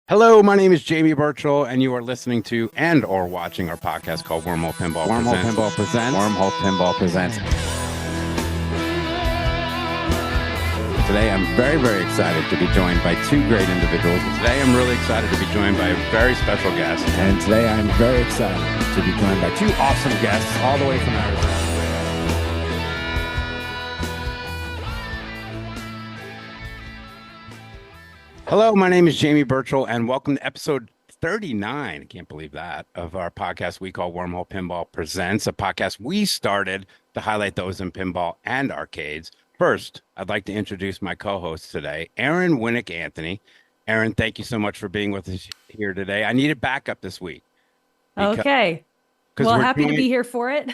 Hello, my name is Jamie Burchell, and you are listening to and or watching our podcast called Wormhole Pinball Presents. Wormhole Pinball Presents. Today, I'm very, very excited to be joined by two great individuals. Today, I'm really excited to be joined by a very special guest. And today, I'm very excited to be joined by two awesome guests all the way from Arizona. Hello, my name is Jamie Burchell, and welcome to episode 39, I can't believe that, of our podcast we call Wormhole Pinball Presents, a podcast we started to highlight those in pinball and arcades. First, I'd like to introduce my co-host today, Erin Winnick Anthony. Erin, thank you so much for being with us here today. I needed backup this week. Okay. Well, happy to be here for it.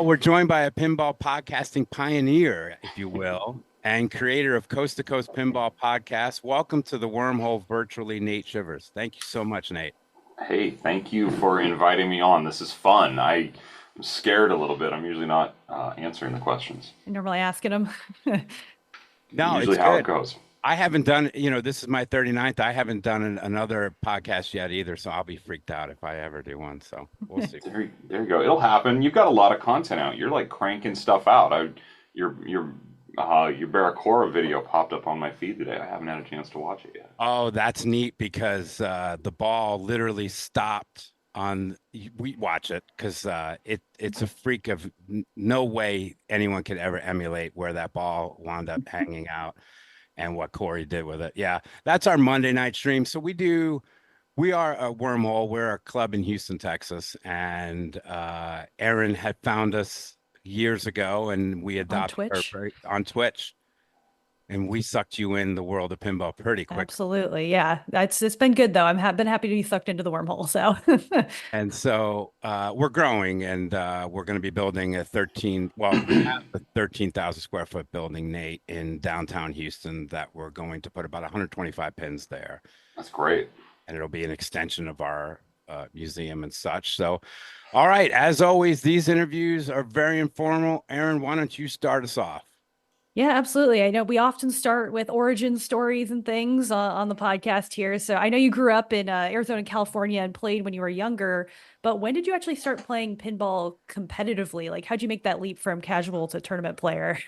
We're joined by a pinball podcasting pioneer, if you will, and creator of Coast Pinball Podcast. Welcome to the Wormhole virtually, Nate Shivers. Thank you so much, Nate. Hey, thank you for inviting me on. This is fun. I'm scared a little bit. I'm usually not answering the questions. I'm normally asking them. No, usually it's how good. it goes. I haven't done, this is my 39th. I haven't done another podcast yet either, so I'll be freaked out if I ever do one. So we'll see. There you go. It'll happen. You've got a lot of content out. You're like cranking stuff out. Your Barracuda video popped up on my feed today. I haven't had a chance to watch it yet. Oh, that's neat because the ball literally stopped on. We watch it because it's a freak of no way anyone could ever emulate where that ball wound up hanging out and what Corey did with it. Yeah, that's our Monday night stream. So we are a Wormhole. We're a club in Houston, Texas, and Erin had found us years ago, and we adopted her on Twitch, and we sucked you in the world of pinball pretty quick. Absolutely, yeah. It's been good though. Been happy to be sucked into the wormhole. So, and so we're growing, and we're going to be building we have a 13,000 square foot building, Nate, in downtown Houston that we're going to put about 125 pins there. That's great, and it'll be an extension of our museum and such. So, all right, as always, these interviews are very informal. Erin, why don't you start us off? Yeah, absolutely. I know we often start with origin stories and things on the podcast here. So I know you grew up in Arizona and California and played when you were younger, but when did you actually start playing pinball competitively? Like, how'd you make that leap from casual to tournament player?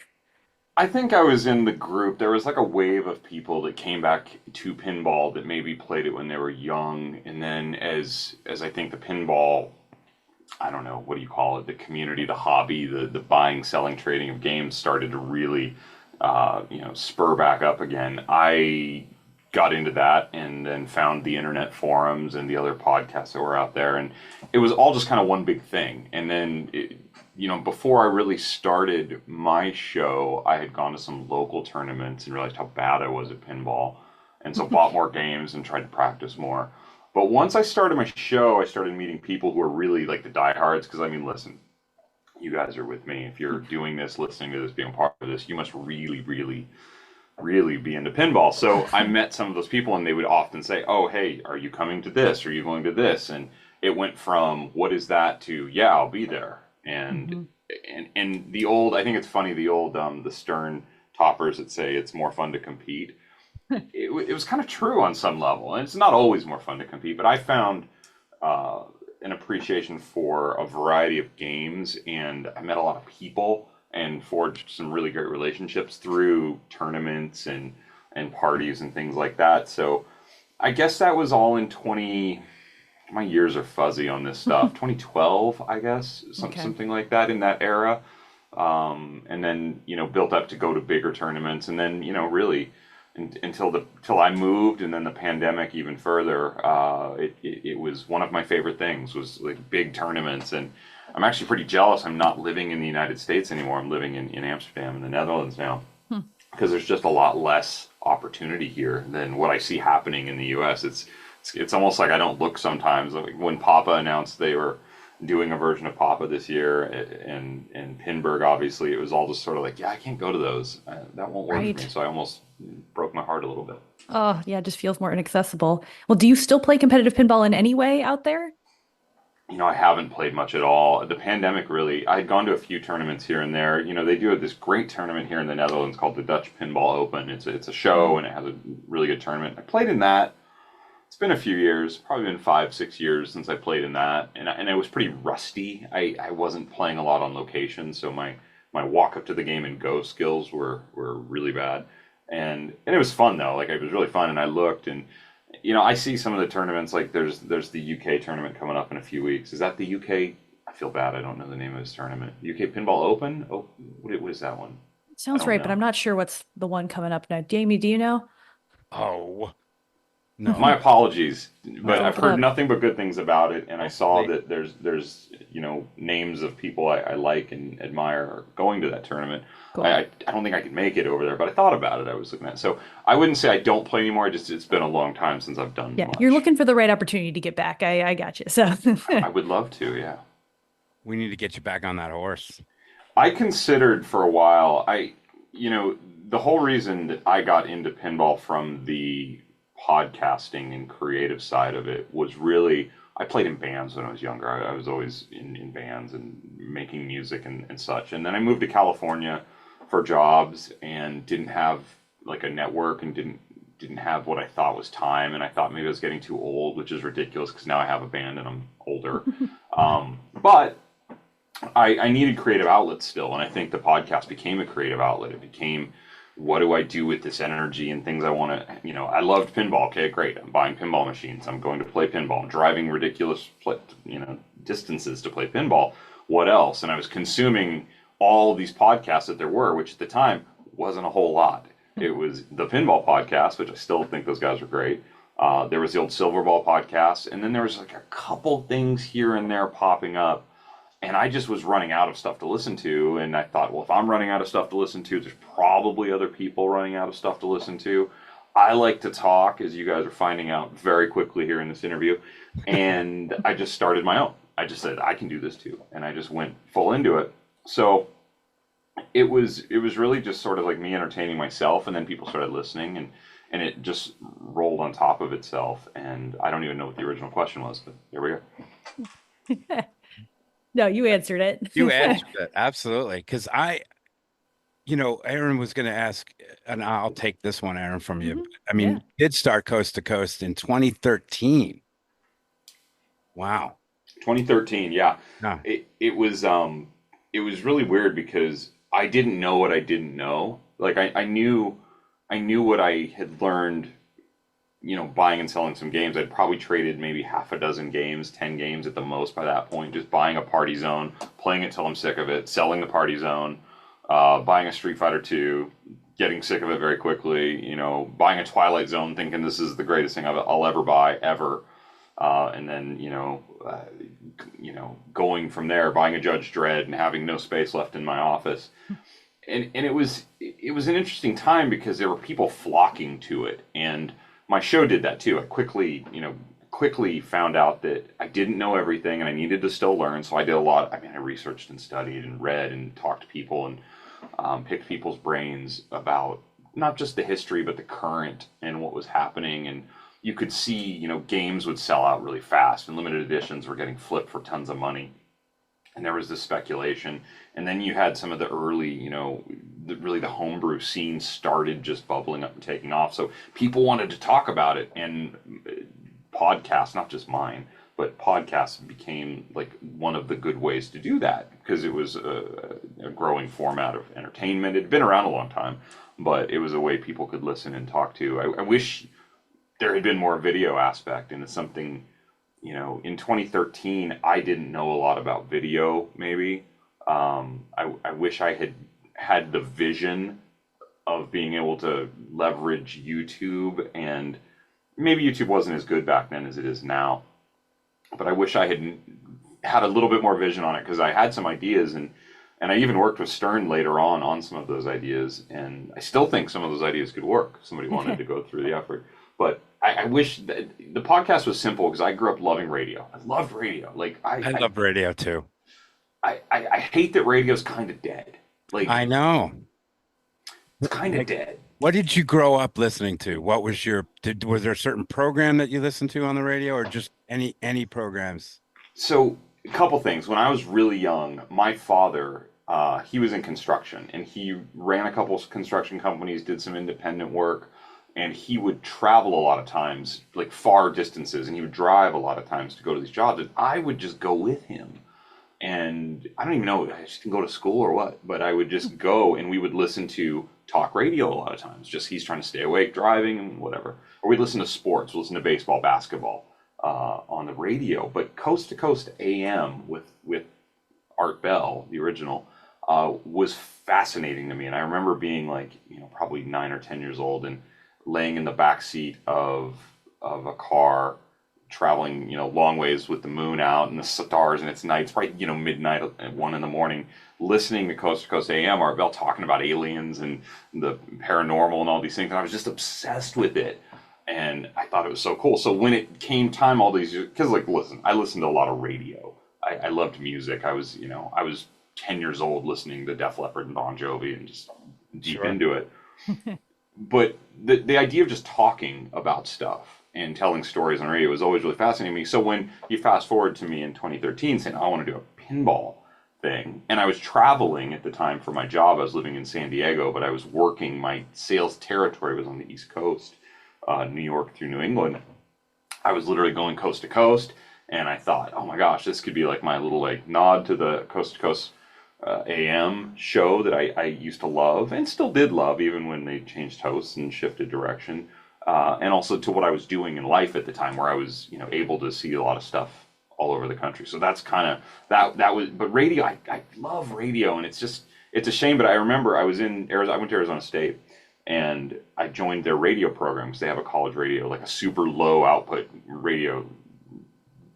I think I was in the group. There was like a wave of people that came back to pinball that maybe played it when they were young. And then as I think the pinball, I don't know, what do you call it? The community, the hobby, the buying, selling, trading of games started to really, spur back up again. I got into that and then found the internet forums and the other podcasts that were out there. And it was all just kind of one big thing. And then, before I really started my show, I had gone to some local tournaments and realized how bad I was at pinball. And so bought more games and tried to practice more. But once I started my show, I started meeting people who are really like the diehards. Because, listen, you guys are with me. If you're doing this, listening to this, being part of this, you must really, really, really be into pinball. So I met some of those people, and they would often say, oh, hey, are you coming to this? Are you going to this? And it went from, what is that, to, yeah, I'll be there. And the old, I think it's funny, the Stern toppers that say it's more fun to compete. It was kind of true on some level, and it's not always more fun to compete, but I found an appreciation for a variety of games, and I met a lot of people and forged some really great relationships through tournaments and parties and things like that. So I guess that was all in my years are fuzzy on this stuff, 2012, I guess, something like that, in that era. And then, built up to go to bigger tournaments, and then, really until I moved, and then the pandemic even further, it was one of my favorite things, was like big tournaments. And I'm actually pretty jealous I'm not living in the United States anymore. I'm living in Amsterdam in the Netherlands now, because there's just a lot less opportunity here than what I see happening in the US. It's almost like I don't look sometimes. Like when Papa announced they were doing a version of Papa this year, and Pinburg, obviously, it was all just sort of like, yeah, I can't go to those. That won't work for me. So I almost broke my heart a little bit. Oh, yeah, it just feels more inaccessible. Well, do you still play competitive pinball in any way out there? I haven't played much at all. The pandemic really, I had gone to a few tournaments here and there. They do this great tournament here in the Netherlands called the Dutch Pinball Open. It's a show, and it has a really good tournament. I played in that. It's been a few years, probably been 5, 6 years since I played in that, and I was pretty rusty. I wasn't playing a lot on location, so my walk up to the game and go skills were really bad, and it was fun though. Like it was really fun, and I looked, and I see some of the tournaments. Like there's the UK tournament coming up in a few weeks. Is that the UK? I feel bad. I don't know the name of this tournament. UK Pinball Open. Oh, what is that one? Sounds right, but I'm not sure what's the one coming up now. Jamie, do you know? Oh, no. My apologies, but I'll I've look it heard up. nothing but good things about it, and I saw that there's names of people I like and admire going to that tournament. Cool. I don't think I could make it over there, but I thought about it. I was looking at it. So I wouldn't say I don't play anymore. It's been a long time since I've done Yeah, much. you're looking for the right opportunity to get back. I got you. So I would love to, yeah. We need to get you back on that horse. I considered for a while, the whole reason that I got into pinball from the podcasting and creative side of it was really, I played in bands when I was younger. I was always in bands and making music and such. And then I moved to California for jobs and didn't have like a network and didn't have what I thought was time. And I thought maybe I was getting too old, which is ridiculous because now I have a band and I'm older. But I needed creative outlets still, and I think the podcast became a creative outlet. It became, what do I do with this energy and things I want to, I loved pinball. Okay, great. I'm buying pinball machines. I'm going to play pinball. I'm driving ridiculous, distances to play pinball. What else? And I was consuming all these podcasts that there were, which at the time wasn't a whole lot. It was the Pinball Podcast, which I still think those guys are great. There was the old Silverball podcast, and then there was like a couple things here and there popping up. And I just was running out of stuff to listen to. And I thought, well, if I'm running out of stuff to listen to, there's probably other people running out of stuff to listen to. I like to talk, as you guys are finding out very quickly here in this interview. And I just started my own. I just said, I can do this too. And I just went full into it. So it was really just sort of like me entertaining myself. And then people started listening, and it just rolled on top of itself. And I don't even know what the original question was, but there we go. no, you answered it. You answered it. Absolutely. Because Erin was going to ask, and I'll take this one, Erin, from you. I mean, you did start Coast to Coast in 2013. Wow. 2013, yeah. Huh. It was really weird because I didn't know what I didn't know. Like I knew what I had learned, buying and selling some games. I'd probably traded maybe half a dozen games, 10 games at the most by that point, just buying a Party Zone, playing it till I'm sick of it, selling the Party Zone, buying a Street Fighter 2, getting sick of it very quickly, buying a Twilight Zone thinking this is the greatest thing I'll ever buy, ever. And then, going from there, buying a Judge Dredd and having no space left in my office. And it was an interesting time because there were people flocking to it. And my show did that too. I quickly found out that I didn't know everything and I needed to still learn. So I did a lot. I researched and studied and read and talked to people and picked people's brains about not just the history, but the current and what was happening. And you could see, games would sell out really fast and limited editions were getting flipped for tons of money. And there was this speculation. And then you had some of the early, really the homebrew scene started just bubbling up and taking off. So people wanted to talk about it. And podcasts, not just mine, but podcasts became like one of the good ways to do that because it was a growing format of entertainment. It had been around a long time, but it was a way people could listen and talk to. I wish there had been more video aspect, and it's something, in 2013, I didn't know a lot about video, maybe. I wish I had the vision of being able to leverage YouTube, and maybe YouTube wasn't as good back then as it is now. But I wish I had a little bit more vision on it because I had some ideas, and I even worked with Stern later on some of those ideas, and I still think some of those ideas could work. Somebody wanted to go through the effort. But I wish that the podcast was simple because I grew up loving radio. I loved radio. I love radio too. I hate that radio's kind of dead. I know. It's kind of dead. What did you grow up listening to? What was was there a certain program that you listened to on the radio, or just any programs? So a couple things. When I was really young, my father, he was in construction, and he ran a couple construction companies, did some independent work. and he would travel a lot of times, like far distances, and he would drive a lot of times to go to these jobs, and I would just go with him. And I don't even know, I just didn't go to school or what, but I would just go, and we would listen to talk radio a lot of times. Just he's trying to stay awake, driving, and whatever. Or we'd listen to sports, listen to baseball, basketball on the radio. But Coast to Coast AM with Art Bell, the original, was fascinating to me. And I remember being like, probably 9 or 10 years old and laying in the back seat of a car, traveling, long ways with the moon out and the stars, and it's night, it's probably, midnight at 1 a.m, listening to Coast AM, Art Bell talking about aliens and the paranormal and all these things. And I was just obsessed with it. And I thought it was so cool. So when it came time all these years, because listen, I listened to a lot of radio. I loved music. I was 10 years old listening to Def Leppard and Bon Jovi and just deep into it. But the idea of just talking about stuff and telling stories on radio was always really fascinating to me. So when you fast forward to me in 2013 saying, I want to do a pinball thing, and I was traveling at the time for my job. I was living in San Diego, but I was working, my sales territory was on the East Coast, New York through New England. I was literally going coast to coast, and I thought, oh my gosh, this could be like my little nod to the Coast to Coast AM show that I used to love and still did love, even when they changed hosts and shifted direction, and also to what I was doing in life at the time, where I was able to see a lot of stuff all over the country. So that's kind of that was. But radio, I love radio, and it's a shame. But I remember I was in Arizona. I went to Arizona State, and I joined their radio programs. They have a college radio, like a super low output radio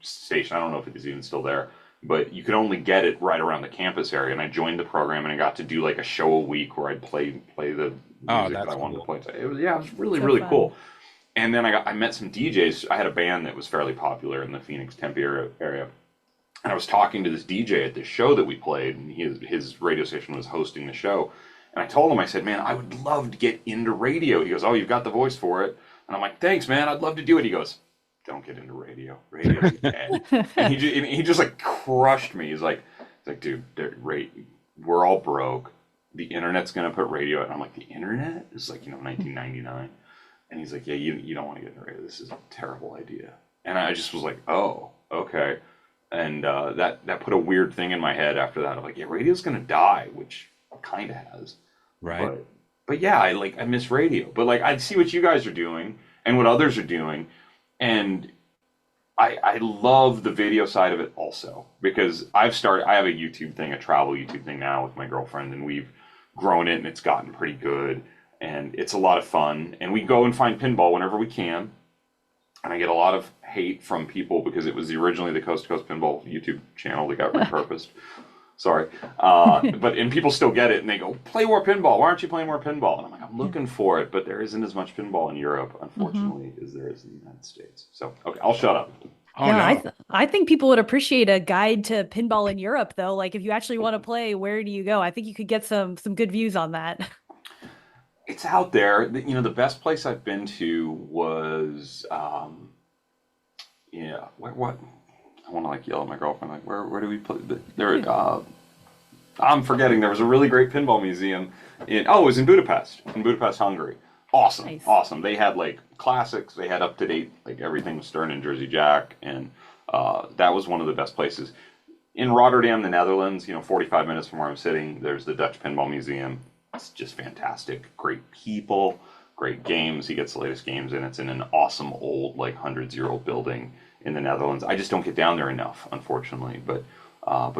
station. I don't know if it is even still there, but you could only get it right around the campus area. And I joined the program, and I got to do like a show a week where I'd play the music that I wanted to play. It was really fun. cool. And then I met some DJs. I had a band that was fairly popular in the Phoenix, Tempe area. And I was talking to this DJ at this show that we played, and his radio station was hosting the show. And I told him, I said, man, I would love to get into radio. He goes, oh, you've got the voice for it. And I'm like, thanks, man, I'd love to do it. He goes, don't get into radio. Radio's dead. And he just like crushed me. He's like, dude, we're all broke. The internet's going to put radio. And I'm like, the internet? It's like, 1999. And he's like, yeah, you don't want to get into radio. This is a terrible idea. And I just was like, oh, okay. And that put a weird thing in my head after that. I'm like, yeah, radio's going to die, which it kind of has. Right. But yeah, I miss radio. But I see what you guys are doing and what others are doing. And I love the video side of it also, because I have a YouTube thing, a travel YouTube thing now with my girlfriend, and we've grown it, and it's gotten pretty good. And it's a lot of fun. And we go and find pinball whenever we can. And I get a lot of hate from people because it was originally the Coast to Coast Pinball YouTube channel that got repurposed. Sorry. And people still get it, and they go, play more pinball. Why aren't you playing more pinball? And I'm like, I'm looking for it, but there isn't as much pinball in Europe, unfortunately, as there is in the United States. So, okay, I'll shut up. Oh, yeah, no. I think people would appreciate a guide to pinball in Europe, though. Like, if you actually want to play, where do you go? I think you could get some good views on that. It's out there. The best place I've been to was, what? I want to yell at my girlfriend, where do we play? I'm forgetting. There was a really great pinball museum it was in Budapest, Hungary. Awesome. Nice. Awesome. They had classics. They had up to date, everything with Stern and Jersey Jack. And that was one of the best places. In Rotterdam, the Netherlands, 45 minutes from where I'm sitting, there's the Dutch Pinball Museum. It's just fantastic. Great people, great games. He gets the latest games in. It's in an awesome old, hundreds-year-old building in the Netherlands. I just don't get down there enough, unfortunately. But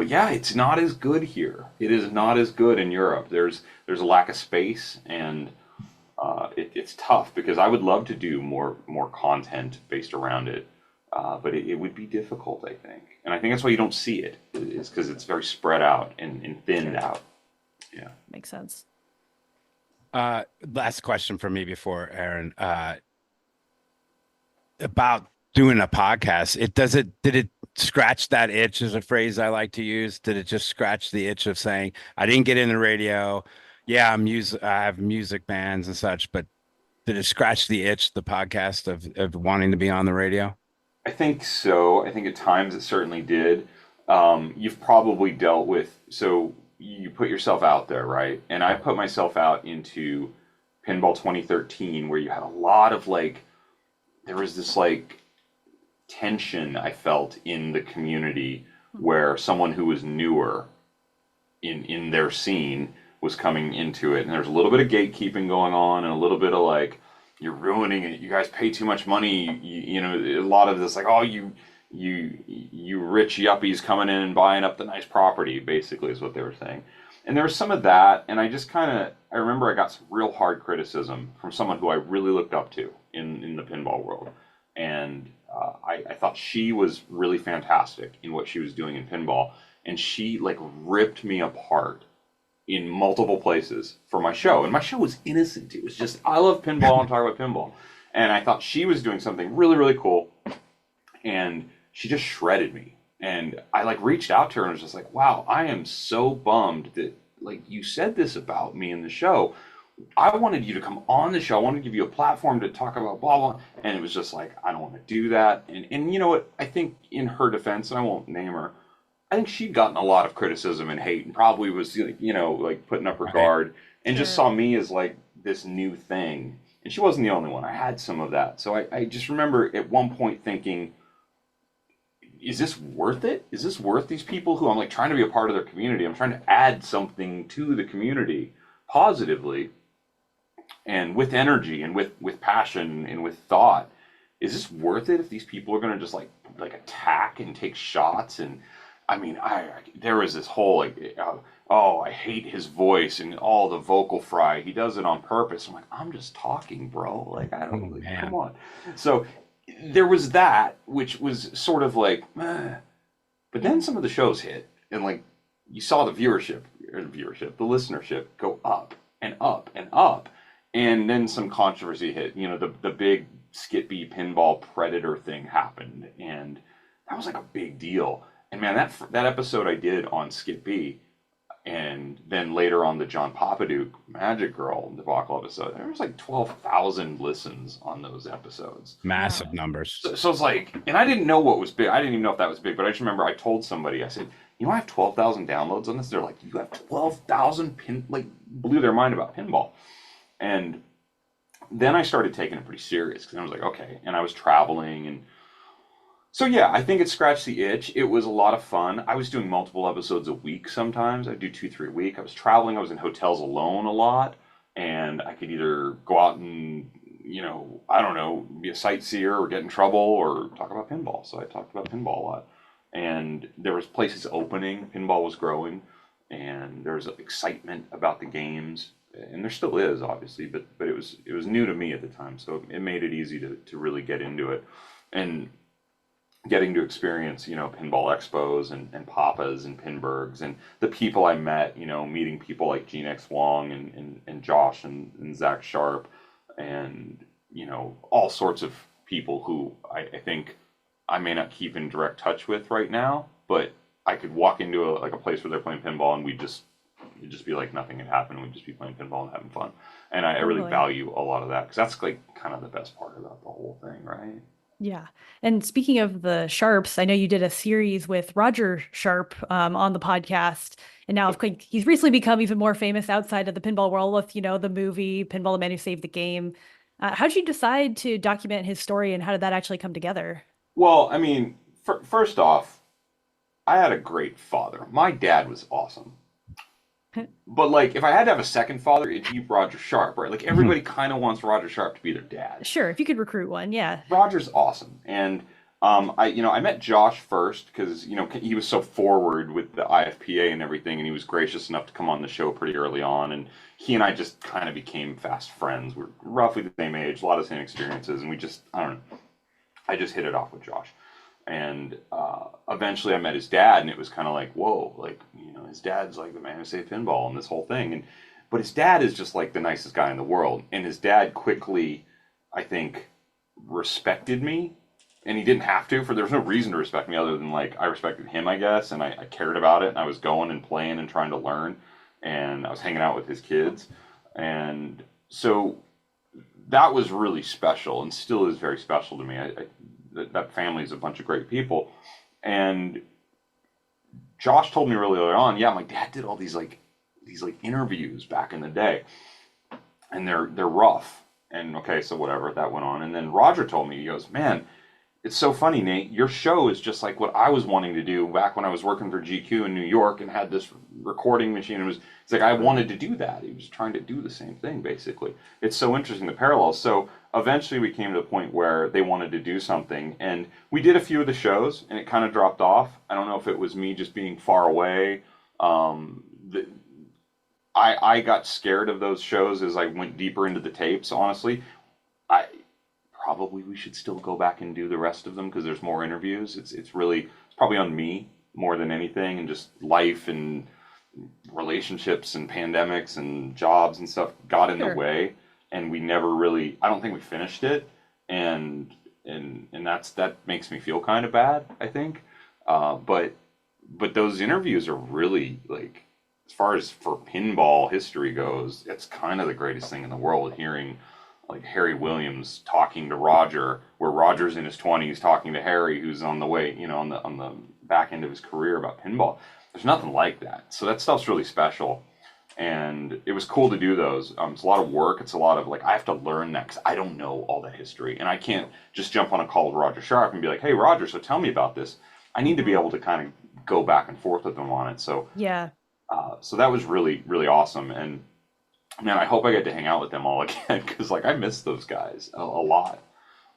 yeah, it's not as good here. It is not as good in Europe. There's a lack of space, and it's tough because I would love to do more content based around it. But it would be difficult, I think. And I think that's why you don't see it, is because it's very spread out and thinned out. Yeah. Makes sense. Last question for me before Erin, about doing a podcast. Did it scratch that itch, is a phrase I like to use? Did it just scratch the itch of saying, I didn't get into radio. Yeah, I have music bands and such, but did it scratch the itch, the podcast of wanting to be on the radio? I think so. I think at times it certainly did. You've probably dealt with, so you put yourself out there, right? And I put myself out into Pinball 2013, where you had a lot of like, there was this like tension I felt in the community where someone who was newer in their scene was coming into it, and there's a little bit of gatekeeping going on, and a little bit of like, you're ruining it, you guys pay too much money, you know, a lot of this like, oh, you rich yuppies coming in and buying up the nice property, basically is what they were saying. And there was some of that, and I remember I got some real hard criticism from someone who I really looked up to in the pinball world, and I thought she was really fantastic in what she was doing in pinball, and she like ripped me apart in multiple places for my show. And my show was innocent. It was just, I love pinball and talk about pinball. And I thought she was doing something really, really cool. And she just shredded me. And I like reached out to her and was just like, wow, I am so bummed that like you said this about me in the show. I wanted you to come on the show. I wanted to give you a platform to talk about blah, blah. And it was just like, I don't want to do that. And you know what? I think in her defense, and I won't name her, I think she'd gotten a lot of criticism and hate and probably was, you know, like putting up her guard and just saw me as like this new thing. And she wasn't the only one. I had some of that. So I just remember at one point thinking, is this worth it? Is this worth these people who I'm like trying to be a part of their community? I'm trying to add something to the community positively and with energy and with passion and with thought. Is this worth it if these people are going to just like attack and take shots? And I mean, there was this whole like, oh, I hate his voice and all the vocal fry. He does it on purpose. I'm like, I'm just talking, bro. Like, I don't, come on. So there was that, which was sort of like, meh. But then some of the shows hit, and like you saw the the listenership go up and up and up, and then some controversy hit. You know, the big Skip-B pinball predator thing happened, and that was like a big deal. And man, that episode I did on Skip-B, and then later on the John Papaduke Magic Girl debacle episode, there was like 12,000 listens on those episodes. Massive numbers. So it's like, and I didn't know what was big. I didn't even know if that was big, but I just remember I told somebody, I said, you know, I have 12,000 downloads on this. They're like, you have 12,000 like blew their mind about pinball. And then I started taking it pretty serious because I was like, okay. And I was traveling, and so yeah, I think it scratched the itch. It was a lot of fun. I was doing multiple episodes a week sometimes. I'd do 2-3 a week. I was traveling. I was in hotels alone a lot. And I could either go out and, you know, I don't know, be a sightseer or get in trouble or talk about pinball. So I talked about pinball a lot. And there was places opening. Pinball was growing. And there was excitement about the games. And there still is, obviously. But it was new to me at the time. So it made it easy to really get into it. And getting to experience, you know, pinball expos and Papas and Pinburgs and the people I met, you know, meeting people like Gene X Wong and Josh and Zach Sharpe and, you know, all sorts of people who I think I may not keep in direct touch with right now, but I could walk into a place where they're playing pinball and it'd just be like nothing had happened. We'd just be playing pinball and having fun. And I really value a lot of that because that's like kind of the best part about the whole thing, right? Yeah. And speaking of the Sharpes, I know you did a series with Roger Sharpe on the podcast. And now he's recently become even more famous outside of the pinball world with, you know, the movie Pinball: The Man Who Saved the Game. How did you decide to document his story, and how did that actually come together? Well, I mean, first off, I had a great father. My dad was awesome. But like, if I had to have a second father, it'd be Roger Sharpe, right? Like everybody kind of wants Roger Sharpe to be their dad. Sure, if you could recruit one, yeah. Roger's awesome, and I met Josh first because you know he was so forward with the IFPA and everything, and he was gracious enough to come on the show pretty early on, and he and I just kind of became fast friends. We're roughly the same age, a lot of the same experiences, and we just I just hit it off with Josh. And eventually I met his dad, and it was kind of like, whoa, like, you know, his dad's like the man who saved pinball and this whole thing. But his dad is just like the nicest guy in the world. And his dad quickly, I think, respected me. And he didn't have to, for there was no reason to respect me other than like I respected him, I guess. And I cared about it. And I was going and playing and trying to learn. And I was hanging out with his kids. And so that was really special and still is very special to me. That family is a bunch of great people. And Josh told me really early on, yeah, my dad did all these interviews back in the day. and they're rough. And okay, so whatever, that went on. And then Roger told me, he goes, man, it's so funny, Nate. Your show is just like what I was wanting to do back when I was working for GQ in New York and had this recording machine. It's like I wanted to do that. He was trying to do the same thing, basically. It's so interesting, the parallels. So eventually we came to the point where they wanted to do something, and we did a few of the shows, and it kind of dropped off. I don't know if it was me just being far away. I got scared of those shows as I went deeper into the tapes, honestly. Probably we should still go back and do the rest of them because there's more interviews. It's probably on me more than anything, and just life and relationships and pandemics and jobs and stuff got in the way, and we never really, I don't think we finished it, and that makes me feel kind of bad, I think. But those interviews are really, like, as far as for pinball history goes, it's kind of the greatest thing in the world, hearing like Harry Williams talking to Roger, where Roger's in his 20s talking to Harry, who's on the way, on the back end of his career, about pinball. There's nothing like that. So that stuff's really special, and it was cool to do those. It's a lot of work. It's a lot of, like, I have to learn that because I don't know all that history, and I can't just jump on a call with Roger Sharpe and be like, hey, Roger, so tell me about this. I need to be able to kind of go back and forth with them on it. So yeah. So that was really, really awesome. And man, I hope I get to hang out with them all again, because like I miss those guys a lot.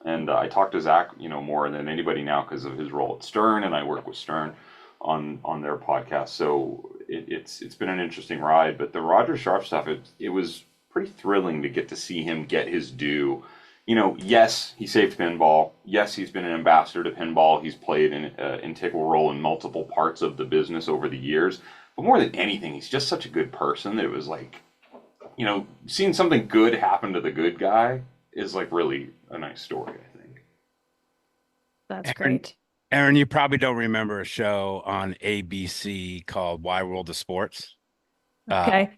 And I talk to Zach, more than anybody now because of his role at Stern, and I work with Stern on their podcast. So it's been an interesting ride. But the Roger Sharpe stuff, it was pretty thrilling to get to see him get his due. Yes, he saved pinball. Yes, he's been an ambassador to pinball. He's played an integral role in multiple parts of the business over the years. But more than anything, he's just such a good person that it was like, seeing something good happen to the good guy is like really a nice story, I think. That's great. Erin, you probably don't remember a show on ABC called Wide World of Sports. Okay.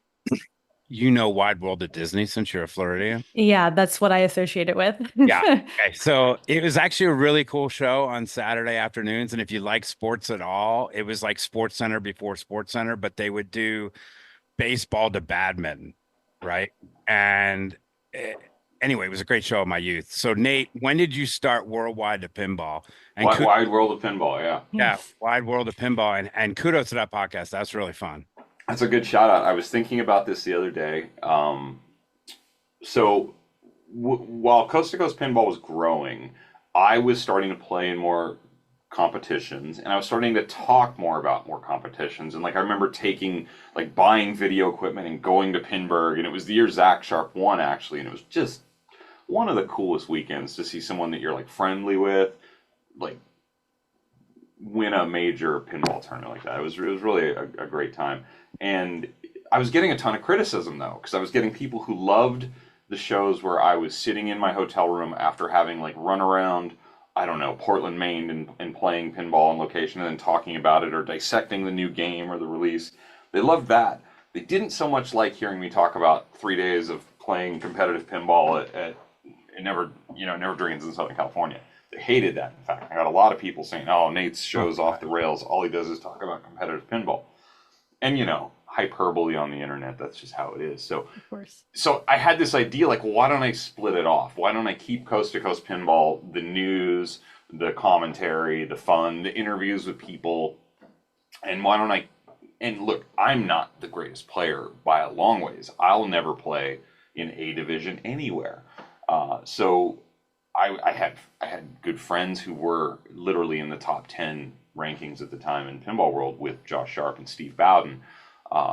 Wide World of Disney, since you're a Floridian. Yeah, that's what I associate it with. Yeah. Okay. So it was actually a really cool show on Saturday afternoons. And if you like sports at all, it was like Sports Center before Sports Center, but they would do baseball to badminton. Right. And anyway, it was a great show of my youth. So Nate, when did you start Worldwide to Pinball? And Wide World of Pinball, yeah. Yeah, Wide World of Pinball. And kudos to that podcast. That's really fun. That's a good shout out. I was thinking about this the other day. While Coast to Coast Pinball was growing, I was starting to play in more competitions, and I was starting to talk more about more competitions. And like I remember buying video equipment and going to Pinburg, and it was the year Zach Sharpe won, actually, and it was just one of the coolest weekends to see someone that you're like friendly with like win a major pinball tournament like that. It was really a great time. And I was getting a ton of criticism though, because I was getting people who loved the shows where I was sitting in my hotel room after having like run around, I don't know, Portland, Maine, and playing pinball on location and then talking about it or dissecting the new game or the release. They loved that. They didn't so much like hearing me talk about 3 days of playing competitive pinball at Never Dreams in Southern California. They hated that, in fact. I got a lot of people saying, oh, Nate's show's off the rails. All he does is talk about competitive pinball. And, hyperbole on the internet, that's just how it is. So, of course. So I had this idea, like, well, why don't I split it off? Why don't I keep Coast to Coast Pinball, the news, the commentary, the fun, the interviews with people, and why don't I, and look, I'm not the greatest player by a long ways. I'll never play in A division anywhere. So I had good friends who were literally in the top 10 rankings at the time in pinball world with Josh Sharpe and Steve Bowden.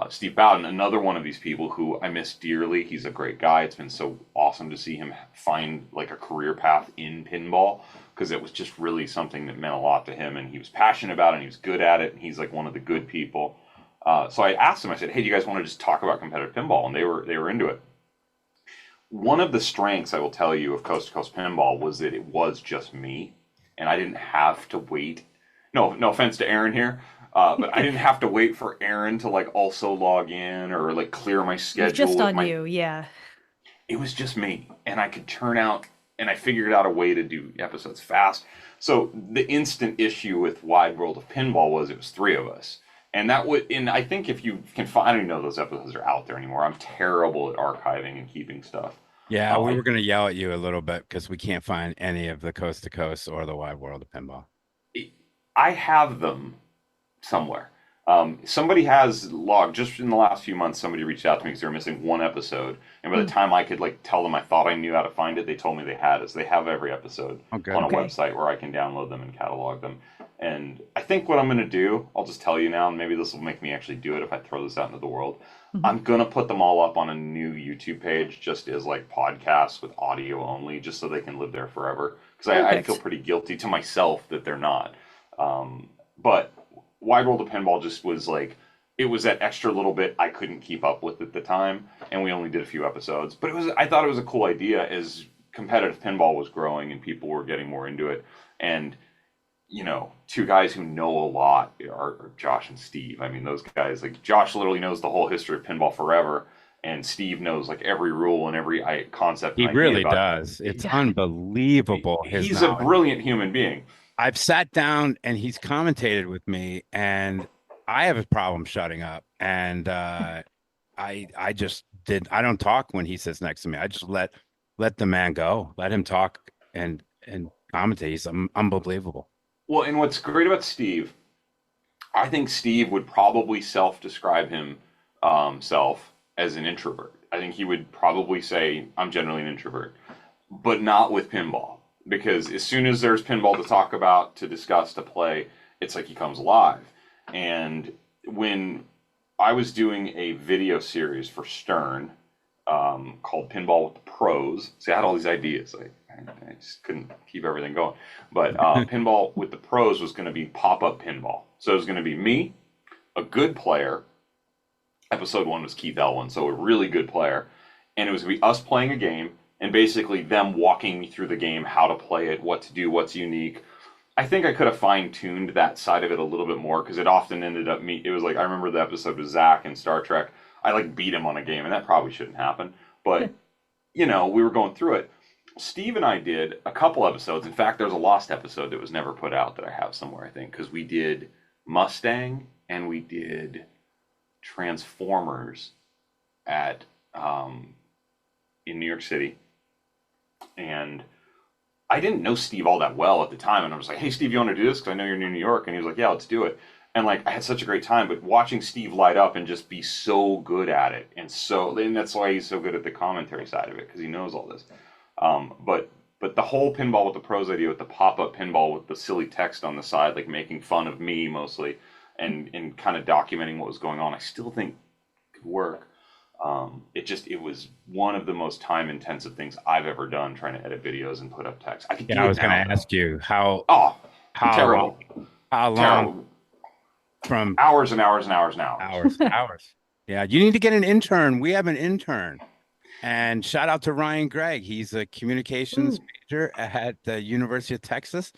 Steve Bowden, another one of these people who I miss dearly. He's a great guy. It's been so awesome to see him find like a career path in pinball, because it was just really something that meant a lot to him, and he was passionate about it, and he was good at it, and he's like one of the good people. So I asked him, I said, hey, do you guys want to just talk about competitive pinball? And they were into it. One of the strengths, I will tell you, of Coast to Coast Pinball was that it was just me, and I didn't have to wait. No offense to Erin here, but I didn't have to wait for Erin to like also log in or like clear my schedule. It's just on you, yeah. It was just me, and I could turn out, and I figured out a way to do episodes fast. So the instant issue with Wide World of Pinball was it was 3 of us. And I think if you can find, I don't even know if those episodes are out there anymore. I'm terrible at archiving and keeping stuff. Yeah, we were going to yell at you a little bit because we can't find any of the Coast to Coast or the Wide World of Pinball. I have them somewhere. Somebody has logged, just in the last few months, somebody reached out to me because they were missing one episode. And by the time I could tell them I thought I knew how to find it, they told me they had it. So they have every episode on a website where I can download them and catalog them. And I think what I'm going to do, I'll just tell you now, and maybe this will make me actually do it if I throw this out into the world. I'm going to put them all up on a new YouTube page just as podcasts with audio only, just so they can live there forever. Because I feel pretty guilty to myself that they're not. But Wide World of Pinball just was it was that extra little bit I couldn't keep up with at the time, and we only did a few episodes. But I thought it was a cool idea as competitive pinball was growing and people were getting more into it. And two guys who know a lot are Josh and Steve. I mean, those guys, Josh literally knows the whole history of pinball forever, and Steve knows every rule and every concept. He really does. It's unbelievable. He's a brilliant human being. I've sat down and he's commentated with me, and I have a problem shutting up. And I don't talk when he sits next to me. I just let the man go, let him talk and commentate. He's unbelievable. Well, and what's great about Steve, I think Steve would probably self-describe himself as an introvert. I think he would probably say, I'm generally an introvert, but not with pinball. Because as soon as there's pinball to talk about, to discuss, to play, it's like he comes alive. And when I was doing a video series for Stern called Pinball with the Pros, see, I had all these ideas. I just couldn't keep everything going. But Pinball with the Pros was going to be pop-up pinball. So it was going to be me, a good player. Episode 1 was Keith Elwin, so a really good player. And it was going to be us playing a game, and basically them walking me through the game, how to play it, what to do, what's unique. I think I could have fine-tuned that side of it a little bit more, because it often ended up it was I remember the episode with Zach in Star Trek. I beat him on a game, and that probably shouldn't happen. But, we were going through it. Steve and I did a couple episodes. In fact, there's a lost episode that was never put out that I have somewhere, I think, because we did Mustang and we did Transformers in New York City. And I didn't know Steve all that well at the time. And I was like, hey, Steve, you want to do this? Because I know you're in New York. And he was like, yeah, let's do it. And I had such a great time. But watching Steve light up and just be so good at it. And that's why he's so good at the commentary side of it, because he knows all this. But the whole Pinball with the Pros idea with the pop-up pinball with the silly text on the side, making fun of me mostly, and kind of documenting what was going on, I still think could work. It was one of the most time-intensive things I've ever done, trying to edit videos and put up text. I was going to ask you how terrible. How long? Terrible. From hours and hours and hours and hours. Hours. Yeah, you need to get an intern. We have an intern. And shout out to Ryan Gregg. He's a communications major at the University of Texas.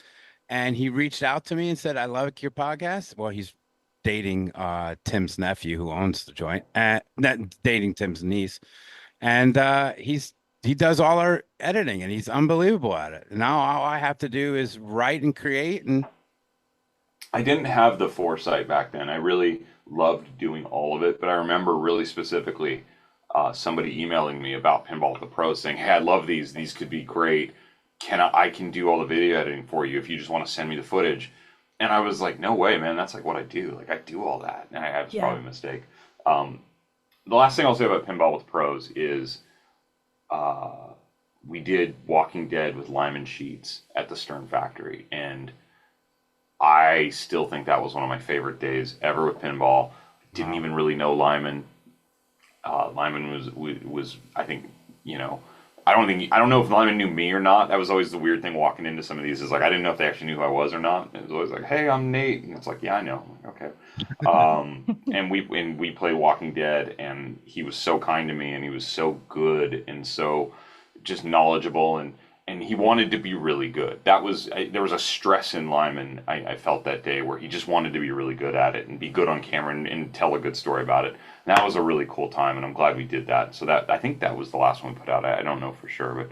And he reached out to me and said, I love your podcast. Well, he's dating Tim's nephew who owns the joint, not dating Tim's niece. And he does all our editing, and he's unbelievable at it. Now all I have to do is write and create. And I didn't have the foresight back then. I really loved doing all of it. But I remember really specifically somebody emailing me about Pinball with the Pros saying, hey, I love these. These could be great. I can do all the video editing for you if you just want to send me the footage. And I was like, no way, man. That's what I do. I do all that. And it's probably a mistake. The last thing I'll say about Pinball with the Pros is we did Walking Dead with Lyman Sheets at the Stern factory. And I still think that was one of my favorite days ever with pinball. Didn't even really know Lyman. Lyman was I think, I don't know if Lyman knew me or not. That was always the weird thing walking into some of these, is I didn't know if they actually knew who I was or not. It was always like, hey, I'm Nate. And it's like, yeah, I know. I'm like, okay. And we played Walking Dead, and he was so kind to me, and he was so good and so just knowledgeable, and he wanted to be really good. There was a stress in Lyman, I felt that day, where he just wanted to be really good at it and be good on camera and tell a good story about it. And that was a really cool time, and I'm glad we did that. So I think that was the last one put out. I don't know for sure, but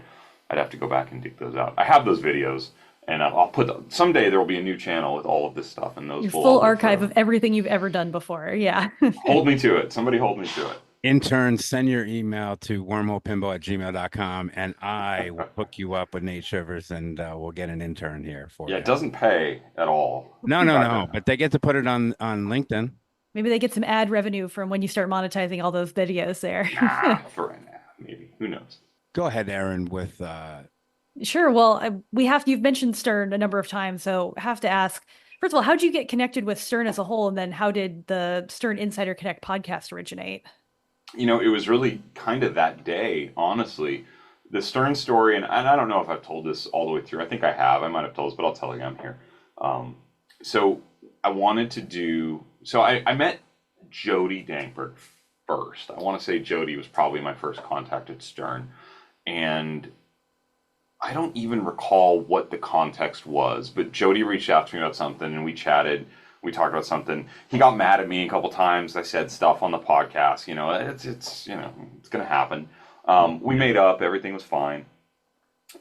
I'd have to go back and dig those out. I have those videos, And I'll put someday there will be a new channel with all of this stuff, and those Your will full all be archive forever. of everything you've ever done before. Yeah. Hold me to it. Somebody hold me to it. Interns, send your email to wormholepinball@gmail.com, and I will hook you up with Nate Shivers, and we'll get an intern here for Yeah, you. it doesn't pay at all. No, In no, fact, no, but they get to put it on LinkedIn. Maybe they get some ad revenue from when you start monetizing all those videos there. for right now, maybe. Who knows? Go ahead, Erin, with Sure. Well, you've mentioned Stern a number of times, so have to ask, first of all, how did you get connected with Stern as a whole? And then how did the Stern Insider Connect podcast originate? It was really kind of that day, honestly. The Stern story, and I don't know if I've told this all the way through. I think I have. I might have told this, but I'll tell you I'm here. So I wanted to do, so I met Jody Dankberg first. I want to say Jody was probably my first contact at Stern. And I don't even recall what the context was, but Jody reached out to me about something and we chatted. We talked about something. He got mad at me a couple times. I said stuff on the podcast. It's going to happen. We made up. Everything was fine.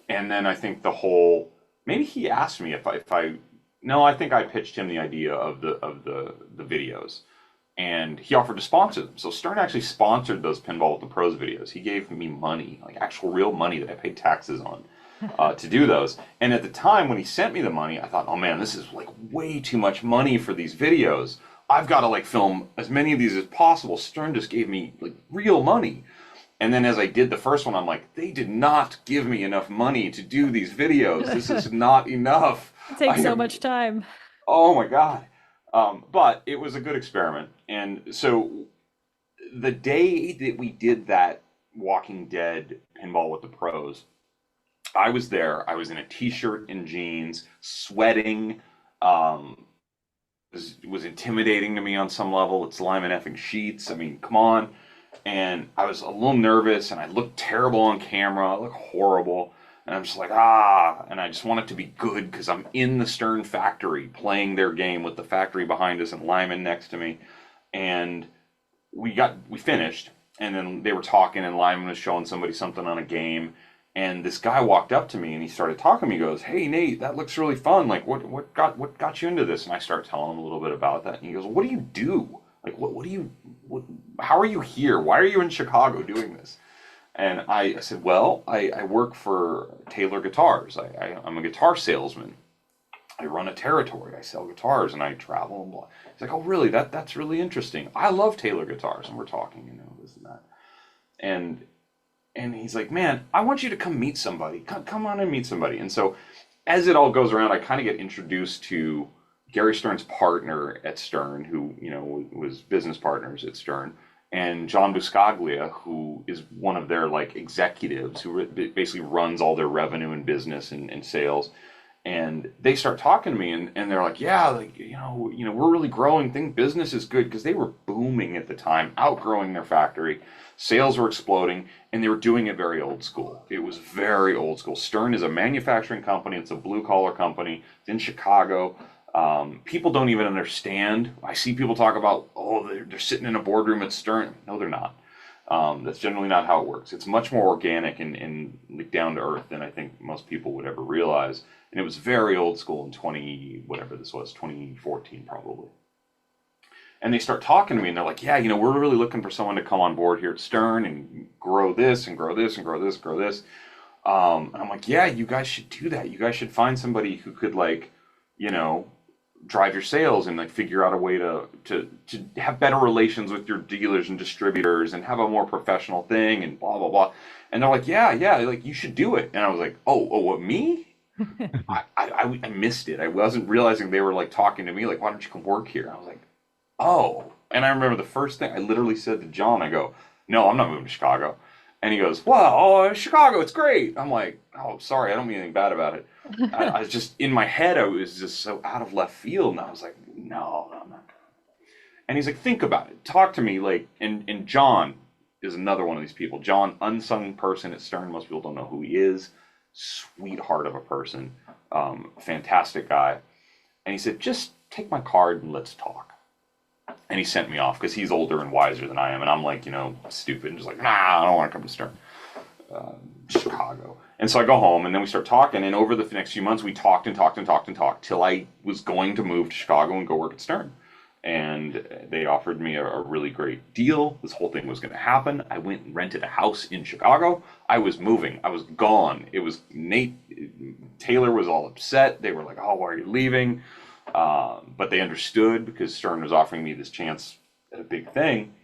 And then I think maybe he asked me if I think I pitched him the idea of the videos, and he offered to sponsor them. So Stern actually sponsored those Pinball with the Pros videos. He gave me money, like actual real money that I paid taxes on. To do those. And at the time when he sent me the money, I thought, oh man, this is like way too much money for these videos. I've got to like film as many of these as possible. Stern just gave me like real money. And then as I did the first one, I'm like, they did not give me enough money to do these videos. This is not enough. It takes so much time. Oh my God. But it was a good experiment. And so the day that we did that Walking Dead Pinball with the Pros, I was there. I was in a t-shirt and jeans, sweating. Was intimidating to me on some level. It's Lyman effing Sheets. I mean, come on. And I was a little nervous, and I looked terrible on camera. I looked horrible. And I'm just like, and I just want it to be good because I'm in the Stern factory playing their game with the factory behind us and Lyman next to me. And we finished, and then they were talking, and Lyman was showing somebody something on a game. And this guy walked up to me and he started talking to me. He goes, "Hey Nate, that looks really fun. Like, what got you into this?" And I start telling him a little bit about that. And he goes, "What do you do? Like, how are you here? Why are you in Chicago doing this?" And I said, "Well, I work for Taylor Guitars. I'm a guitar salesman. I run a territory. I sell guitars and I travel and blah." He's like, "Oh, really? That's really interesting. I love Taylor Guitars." And we're talking, this and that. And he's like, "Man, I want you to come meet somebody. Come on and meet somebody." And so as it all goes around, I kind of get introduced to Gary Stern's partner at Stern, who, was business partners at Stern, and John Buscaglia, who is one of their like executives who basically runs all their revenue and business and sales. And they start talking to me and they're like, "Yeah, like, we're really growing. Business is good," because they were booming at the time, outgrowing their factory. Sales were exploding, and they were doing it very old school. It was very old school. Stern is a manufacturing company. It's a blue-collar company. It's in Chicago. People don't even understand. I see people talk about, they're sitting in a boardroom at Stern. No, they're not. That's generally not how it works. It's much more organic and like down to earth than I think most people would ever realize. And it was very old school in 2014 probably. And they start talking to me and they're like, "Yeah, we're really looking for someone to come on board here at Stern and grow this and grow this and grow this, and grow this." And I'm like, "Yeah, you guys should do that. You guys should find somebody who could drive your sales and like figure out a way to have better relations with your dealers and distributors and have a more professional thing and blah, blah, blah." And they're like, yeah, like you should do it. And I was like, oh, what, me? I missed it. I wasn't realizing they were like talking to me like, "Why don't you come work here?" And I was like, oh. And I remember the first thing I literally said to John, I go, "No, I'm not moving to Chicago." And he goes, "Well, Chicago, it's great." I'm like, "Oh, sorry, I don't mean anything bad about it." I was just, in my head, I was just so out of left field. And I was like, no, I'm not. And he's like, "Think about it. Talk to me." Like, and John is another one of these people. John, unsung person at Stern. Most people don't know who he is. Sweetheart of a person. Fantastic guy. And he said, "Just take my card and let's talk." And he sent me off because he's older and wiser than I am. And I'm like, stupid and just like, "Nah, I don't want to come to Stern." Chicago. And so I go home, and then we start talking, and over the next few months, we talked till I was going to move to Chicago and go work at Stern. And they offered me a really great deal. This whole thing was going to happen. I went and rented a house in Chicago. I was moving. I was gone. It was Taylor was all upset. They were like, "Oh, why are you leaving?" But they understood because Stern was offering me this chance at a big thing.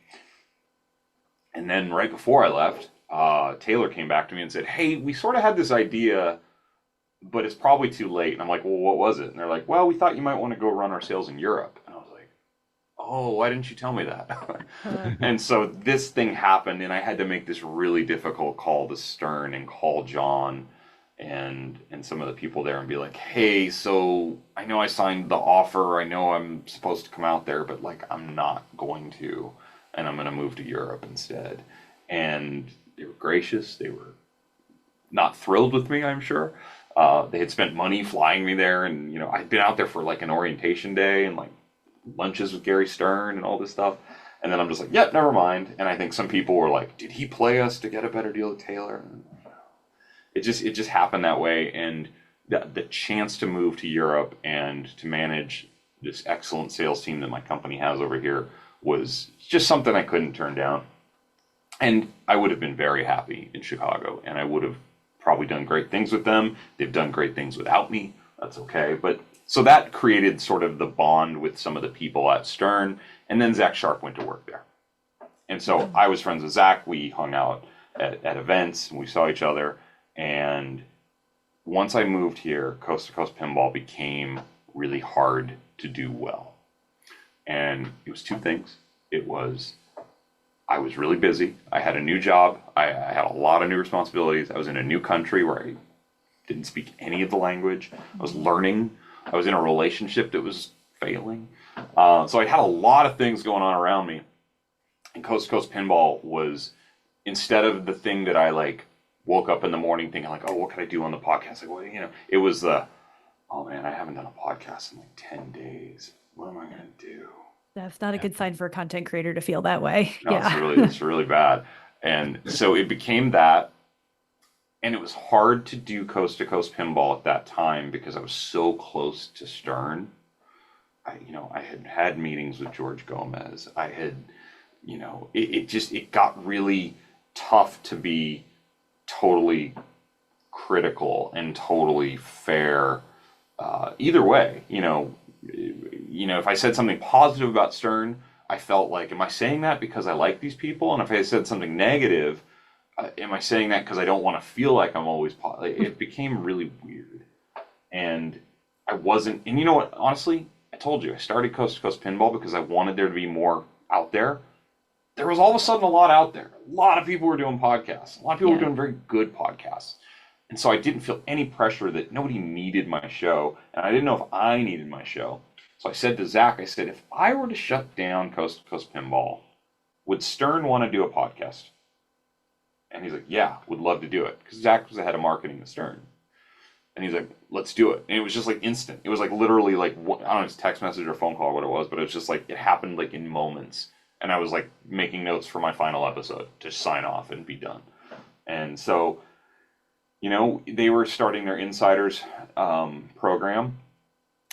And then right before I left, Taylor came back to me and said, "Hey, we sort of had this idea, but it's probably too late." And I'm like, "Well, what was it?" And they're like, "Well, we thought you might want to go run our sales in Europe." And I was like, "Oh, why didn't you tell me that?" And so this thing happened, and I had to make this really difficult call to Stern and call John and some of the people there and be like, "Hey, so I know I signed the offer. I know I'm supposed to come out there, but like I'm not going to, and I'm going to move to Europe instead." And they were gracious. They were not thrilled with me, I'm sure. They had spent money flying me there, and I'd been out there for like an orientation day and like lunches with Gary Stern and all this stuff. And then I'm just like, "Yep, never mind." And I think some people were like, "Did he play us to get a better deal with Taylor?" And it just happened that way. And the chance to move to Europe and to manage this excellent sales team that my company has over here was just something I couldn't turn down. And I would have been very happy in Chicago, and I would have probably done great things with them. They've done great things without me. That's okay. But so that created sort of the bond with some of the people at Stern. And then Zach Sharpe went to work there. And so I was friends with Zach. We hung out at events, and we saw each other. And once I moved here, Coast to Coast Pinball became really hard to do well. And it was two things. It was I was really busy. I had a new job. I had a lot of new responsibilities. I was in a new country where I didn't speak any of the language. I was learning. I was in a relationship that was failing. So I had a lot of things going on around me. And Coast to Coast Pinball was, instead of the thing that I like woke up in the morning thinking like, "Oh, what can I do on the podcast?" Like, well, it was "Oh man, I haven't done a podcast in like 10 days. What am I going to do?" That's not a good sign for a content creator to feel that way. No, Yeah. it's really bad. And so it became that, and it was hard to do Coast to Coast Pinball at that time because I was so close to Stern. I had meetings with George Gomez. I had, it got really tough to be totally critical and totally fair either way. If I said something positive about Stern, I felt like, am I saying that because I like these people? And if I said something negative, am I saying that because I don't want to feel like I'm always it became really weird. And I wasn't, and you know what, honestly, I told you, I started Coast to Coast Pinball because I wanted there to be more out there. There was all of a sudden a lot out there. A lot of people were doing podcasts. A lot of people were doing very good podcasts. And so I didn't feel any pressure that nobody needed my show. And I didn't know if I needed my show. So I said to Zach, I said, if I were to shut down Coast to Coast Pinball, would Stern want to do a podcast? And he's like, "Yeah, would love to do it." Because Zach was the head of marketing at Stern. And he's like, "Let's do it." And it was just like instant. It was like literally like, I don't know if it's text message or phone call or what it was, but it was just like, it happened like in moments. And I was like making notes for my final episode to sign off and be done. And so, they were starting their Insiders program.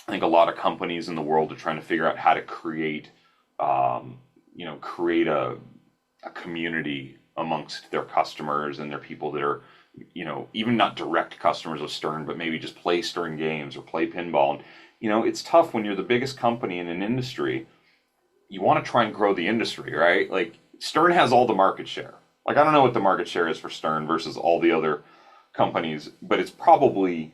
I think a lot of companies in the world are trying to figure out how to create a community amongst their customers and their people that are, even not direct customers of Stern, but maybe just play Stern games or play pinball. And, it's tough when you're the biggest company in an industry. You want to try and grow the industry, right? Like Stern has all the market share. Like, I don't know what the market share is for Stern versus all the other companies, but it's probably,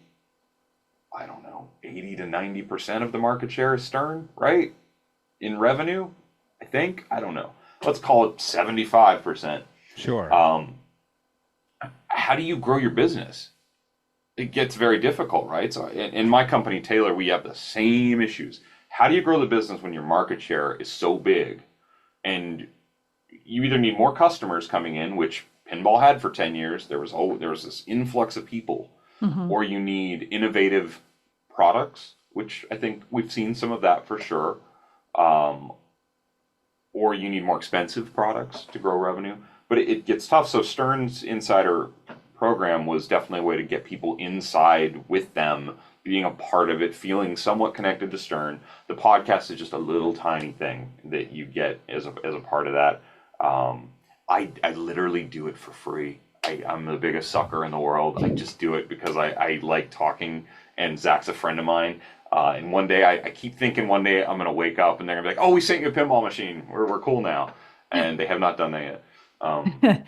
I don't know, 80 to 90% of the market share is Stern, right? In revenue, I think. I don't know. Let's call it 75%. Sure. How do you grow your business? It gets very difficult, right? So in my company, Taylor, we have the same issues. How do you grow the business when your market share is so big? And you either need more customers coming in, which pinball had for 10 years. There was this influx of people. Mm-hmm. Or you need innovative products, which I think we've seen some of that for sure. Or you need more expensive products to grow revenue. But it gets tough. So Stern's Insider program was definitely a way to get people inside with them, being a part of it, feeling somewhat connected to Stern. The podcast is just a little tiny thing that you get as a part of that. I literally do it for free. I'm the biggest sucker in the world. I just do it because I like talking, and Zach's a friend of mine. And one day, I keep thinking one day I'm going to wake up and they're going to be like, oh, we sent you a pinball machine. We're cool now. And they have not done that yet.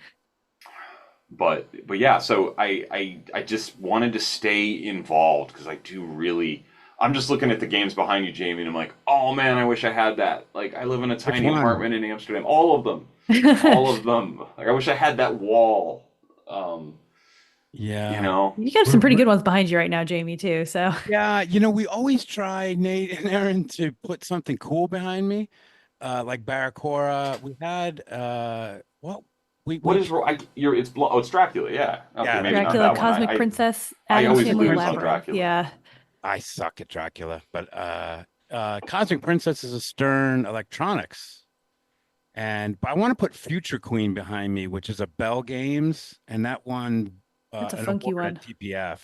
But yeah, so I just wanted to stay involved because I do really. I'm just looking at the games behind you, Jamie, and I'm like, oh man, I wish I had that. Like, I live in a tiny apartment in Amsterdam. All of them. All of them. Like, I wish I had that wall. Yeah. You know? You got some pretty good ones behind you right now, Jamie, too. So Yeah, we always try, Nate and Erin, to put something cool behind me. Like Barracora. We had well, What is it's Dracula, yeah. Okay, Yeah, maybe not Dracula, that one. Cosmic Princess, I Adam's always Family lose on Labyrinth. Dracula. Yeah. I suck at Dracula, but Cosmic Princess is a Stern Electronics. But I want to put Future Queen behind me, which is a Bell Games, and that won That's a an funky award one. at TPF,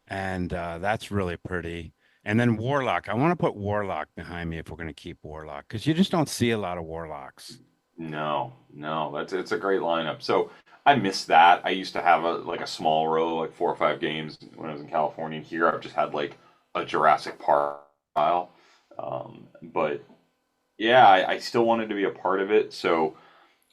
and that's really pretty. And then Warlock, I want to put Warlock behind me if we're going to keep Warlock, because you just don't see a lot of Warlocks. No, it's a great lineup. So I miss that. I used to have a small row, like 4 or 5 games when I was in California. And here I've just had like a Jurassic Park style. But yeah, I still wanted to be a part of it. So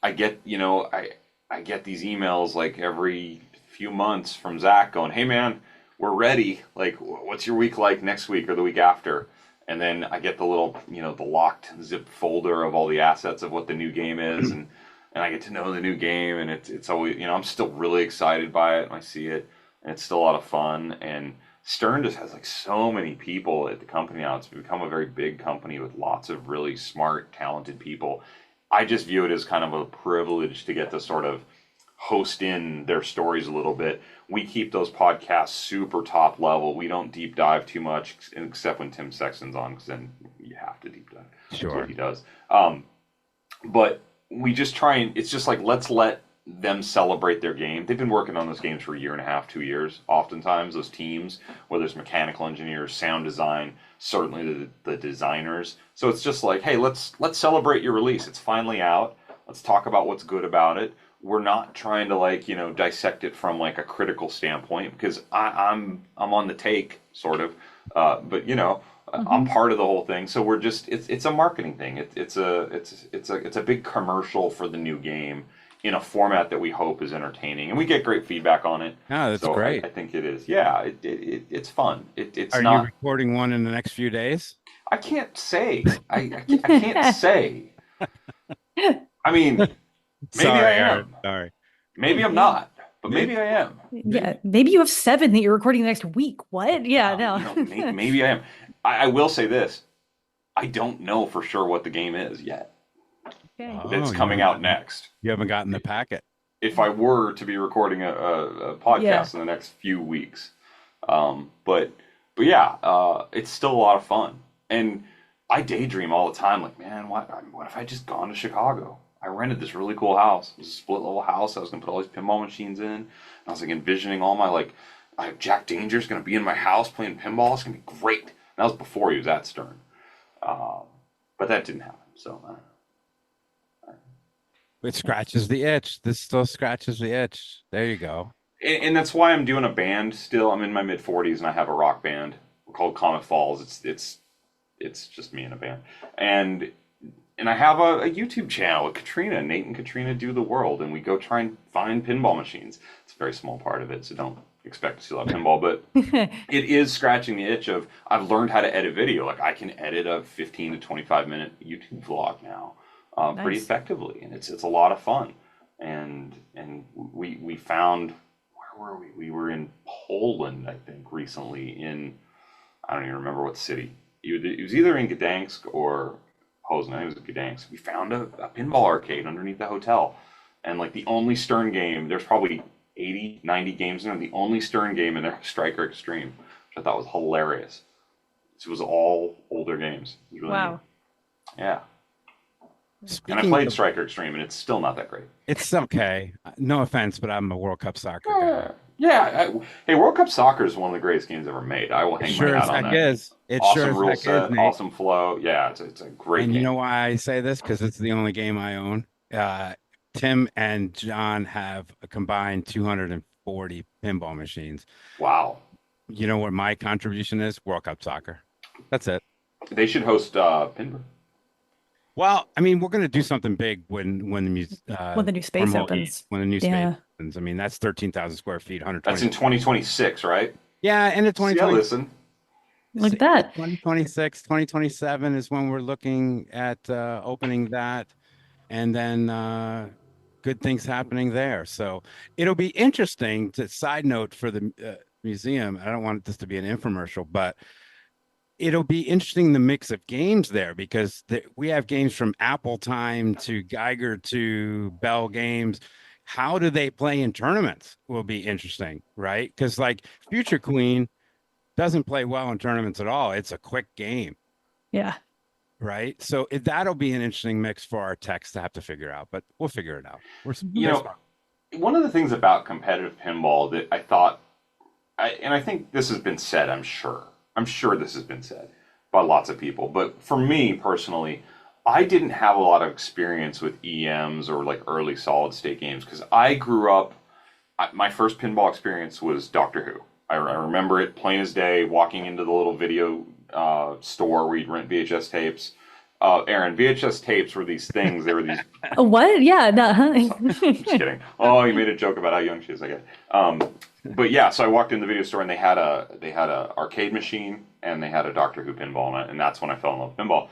I get, I get these emails like every few months from Zach going, "Hey man, we're ready. Like, what's your week like next week or the week after?" And then I get the little, the locked zip folder of all the assets of what the new game is, and I get to know the new game, and it's always, I'm still really excited by it, and I see it, and it's still a lot of fun. And Stern just has like so many people at the company now. It's become a very big company with lots of really smart, talented people. I just view it as kind of a privilege to get to sort of host in their stories a little bit. We keep those podcasts super top level. We don't deep dive too much, except when Tim Sexton's on, because then you have to deep dive. Sure. That's what he does. But we just try and, it's just like, let's let them celebrate their game. They've been working on those games for a year and a half, 2 years. Oftentimes, those teams, whether it's mechanical engineers, sound design, certainly the designers. So it's just like, hey, let's celebrate your release. It's finally out. Let's talk about what's good about it. We're not trying to dissect it from like a critical standpoint, because I'm on the take sort of, but I'm part of the whole thing. So we're just it's a marketing thing. It's a big commercial for the new game in a format that we hope is entertaining, and we get great feedback on it. Oh, that's great. I think it is. Yeah, it's fun. It's Are not. you recording one in the next few days? I can't say. I can't say. I mean, maybe I am. Sorry. Maybe I'm not, but maybe I am. Yeah. Maybe you have 7 that you're recording the next week. What? Yeah, no. Maybe I am. I will say this. I don't know for sure what the game is yet. Okay. That's coming out next. You haven't gotten the packet. If I were to be recording a podcast in the next few weeks. But yeah, it's still a lot of fun. And I daydream all the time, like, man, what if I just gone to Chicago? I rented this really cool house. It was a split level house. I was going to put all these pinball machines in. And I was like envisioning all my, like, I have Jack Danger's going to be in my house playing pinball. It's going to be great. And that was before he was at Stern. But that didn't happen. So, It scratches the itch. This still scratches the itch. There you go. And that's why I'm doing a band still. I'm in my mid-40s and I have a rock band called Comet Falls. It's just me in a band. And I have a YouTube channel with Katrina. Nate and Katrina Do the World, and we go try and find pinball machines. It's a very small part of it, so don't expect to see a lot of pinball, but it is scratching the itch of, I've learned how to edit video. Like, I can edit a 15 to 25 minute YouTube vlog now pretty effectively, and it's a lot of fun. And we found, where were we? We were in Poland, I think, recently I don't even remember what city. It was either in Gdansk or Posen. I think it was Gdansk. We found a pinball arcade underneath the hotel. And like the only Stern game, there's probably 80, 90 games in there. The only Stern game in there, Striker Extreme, which I thought was hilarious. It was all older games. It was really neat. Yeah. And I Speaking played of, Striker Extreme, and it's still not that great. it's okay. No offense, but I'm a World Cup soccer guy. Hey, World Cup Soccer is one of the greatest games ever made. I will It hang my sure hat as on heck that. is. It sure Awesome as rule heck is, set, Nate. awesome flow. Yeah, it's a great And you know game. why I say this? Because it's the only game I own. Tim and John have a combined 240 pinball machines. Wow. You know what my contribution is? World Cup soccer. That's it. They should host Pinball. Well, I mean, we're going to do something big when When the new space Wormhole opens. East, when the new space Yeah. opens. I mean, that's 13,000 square feet, That's in 120. 2026, right? Yeah, and in See, I 2020, listen. Look at that. 2026, 2027 is when we're looking at opening that, and then good things happening there. So it'll be interesting. To side note for the museum, I don't want this to be an infomercial, but it'll be interesting the mix of games there, because we have games from Apple time to Geiger to Bell games. How do they play in tournaments will be interesting, right? Because like Future Queen doesn't play well in tournaments at all. It's a quick game, Yeah. right? So that'll be an interesting mix for our techs to have to figure out, but we'll figure it out. You know, one of the things about competitive pinball that I thought, and I think this has been said, I'm sure this has been said by lots of people, but for me personally, I didn't have a lot of experience with EMs or like early solid state games because I grew up, my first pinball experience was Doctor Who. I remember it plain as day, walking into the little video store where you'd rent VHS tapes. Erin, VHS tapes were these things. They were these. What? Yeah. No. Just kidding. Oh, you made a joke about how young she is. I guess. But yeah, so I walked in the video store and they had a arcade machine and they had a Doctor Who pinball, and that's when I fell in love with pinball.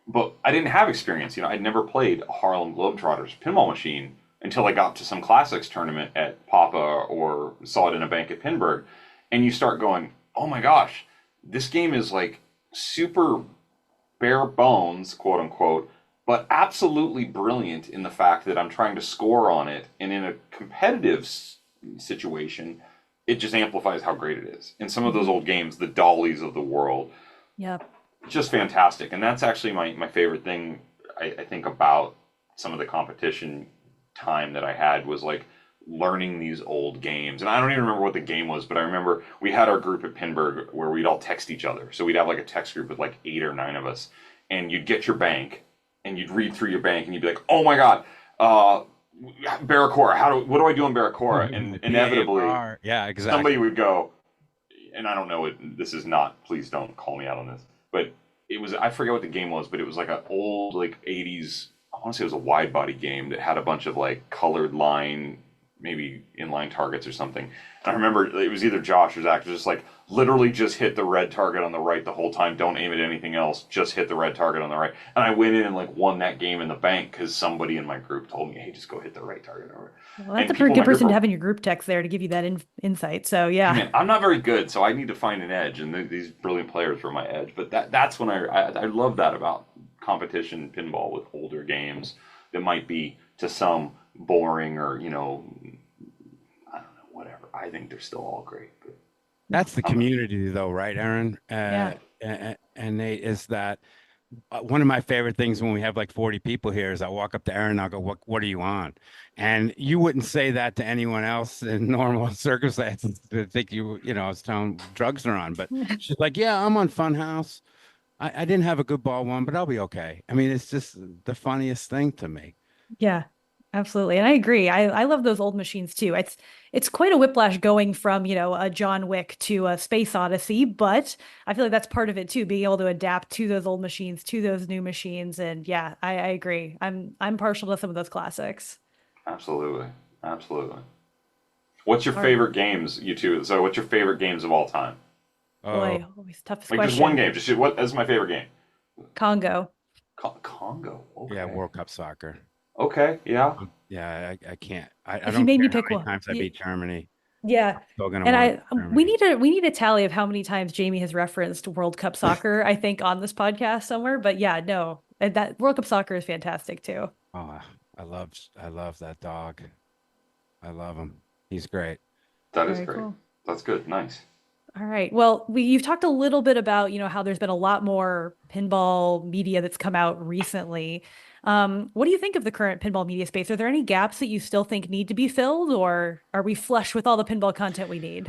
But I didn't have experience. I'd never played a Harlem Globetrotters pinball machine until I got to some classics tournament at Papa or saw it in a bank at Pinburg, and you start going, oh my gosh, this game is like super bare bones, quote unquote, but absolutely brilliant in the fact that I'm trying to score on it, and in a competitive situation, it just amplifies how great it is. In some of those old games, the Dollies of the world, Yeah. just fantastic. And that's actually my favorite thing, I think, about some of the competition time that I had was like learning these old games. And I don't even remember what the game was, but I remember we had our group at Pinburg where we'd all text each other. So we'd have like a text group with like 8 or 9 of us, and you'd get your bank and you'd read through your bank and you'd be like, oh my God, Barracora, what do I do in Barracora? And inevitably, yeah, exactly. somebody would go, and I don't know what this is not, please don't call me out on this, but it was, I forget what the game was, but it was like an old like 80s, I want to say it was a wide body game that had a bunch of like colored line, maybe inline targets or something. And I remember it was either Josh or Zach, just like literally just hit the red target on the right the whole time. Don't aim at anything else. Just hit the red target on the right. And I went in and like won that game in the bank because somebody in my group told me, hey, just go hit the right target. Well, that's a pretty good person to have in your group text there to give you that insight. So yeah. Man, I'm not very good, so I need to find an edge, and these brilliant players were my edge. But that's when I love that about competition pinball with older games that might be to some boring or I don't know, whatever. I think they're still all great. But That's the community, though, right, Erin? Yeah. And Nate, is that one of my favorite things when we have like 40 people here is I walk up to Erin and I'll go, what are you on? And you wouldn't say that to anyone else in normal circumstances. To think I was telling drugs are on, but she's like, yeah, I'm on Funhouse. I didn't have a good ball one, but I'll be okay. I mean, it's just the funniest thing to me. Yeah, absolutely. And I agree. I love those old machines too. It's quite a whiplash going from, a John Wick to a Space Odyssey, but I feel like that's part of it too, being able to adapt to those old machines, to those new machines. And yeah, I agree. I'm partial to some of those classics. Absolutely. What's your favorite games, you two? So what's your favorite games of all time? Boy, always toughest Like question. just one game. Just what is my favorite game? Congo. Congo. Okay. Yeah, World Cup soccer. Okay. Yeah. Yeah, I can't. I If you don't made me care how pick many one. times I beat Germany. Yeah. Still gonna And win we Germany. need a tally of how many times Jamie has referenced World Cup soccer, I think, on this podcast somewhere. But yeah, no, that World Cup soccer is fantastic too. Oh, I love that dog. I love him. He's great. That is Very great. cool. That's good. Nice. All right. Well, you've talked a little bit about, how there's been a lot more pinball media that's come out recently. What do you think of the current pinball media space? Are there any gaps that you still think need to be filled, or are we flush with all the pinball content we need?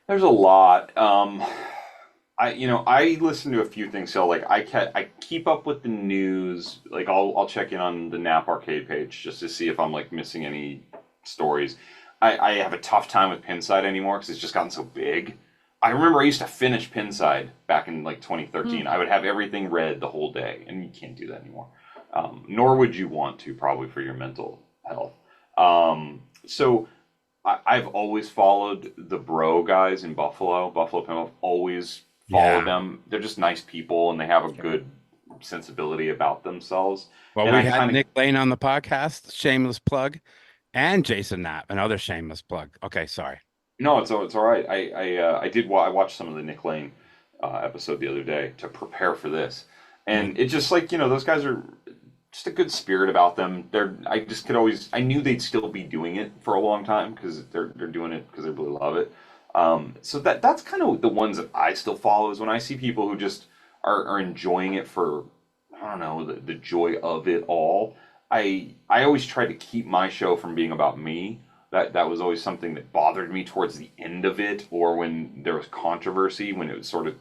There's a lot. I listen to a few things. So like I keep up with the news. Like I'll check in on the Nap Arcade page just to see if I'm like missing any stories. I have a tough time with Pinside anymore because it's just gotten so big. I remember I used to finish Pinside back in like 2013. I would have everything read the whole day, and you can't do that anymore. Nor would you want to, probably for your mental health. So I've always followed the bro guys in Buffalo Pinball. I've always followed them. They're just nice people, and they have a good sensibility about themselves. Well, and we had Nick Lane on the podcast, shameless plug, and Jason Knapp, another shameless plug. Okay, sorry. No, it's all right. I watched some of the Nick Lane episode the other day to prepare for this, and it's just like those guys are just a good spirit about them. I knew they'd still be doing it for a long time because they're doing it because they really love it. So that's kind of the ones that I still follow is when I see people who just are enjoying it for, I don't know, the joy of it all. I always try to keep my show from being about me. That was always something that bothered me towards the end of it, or when there was controversy, when it was sort of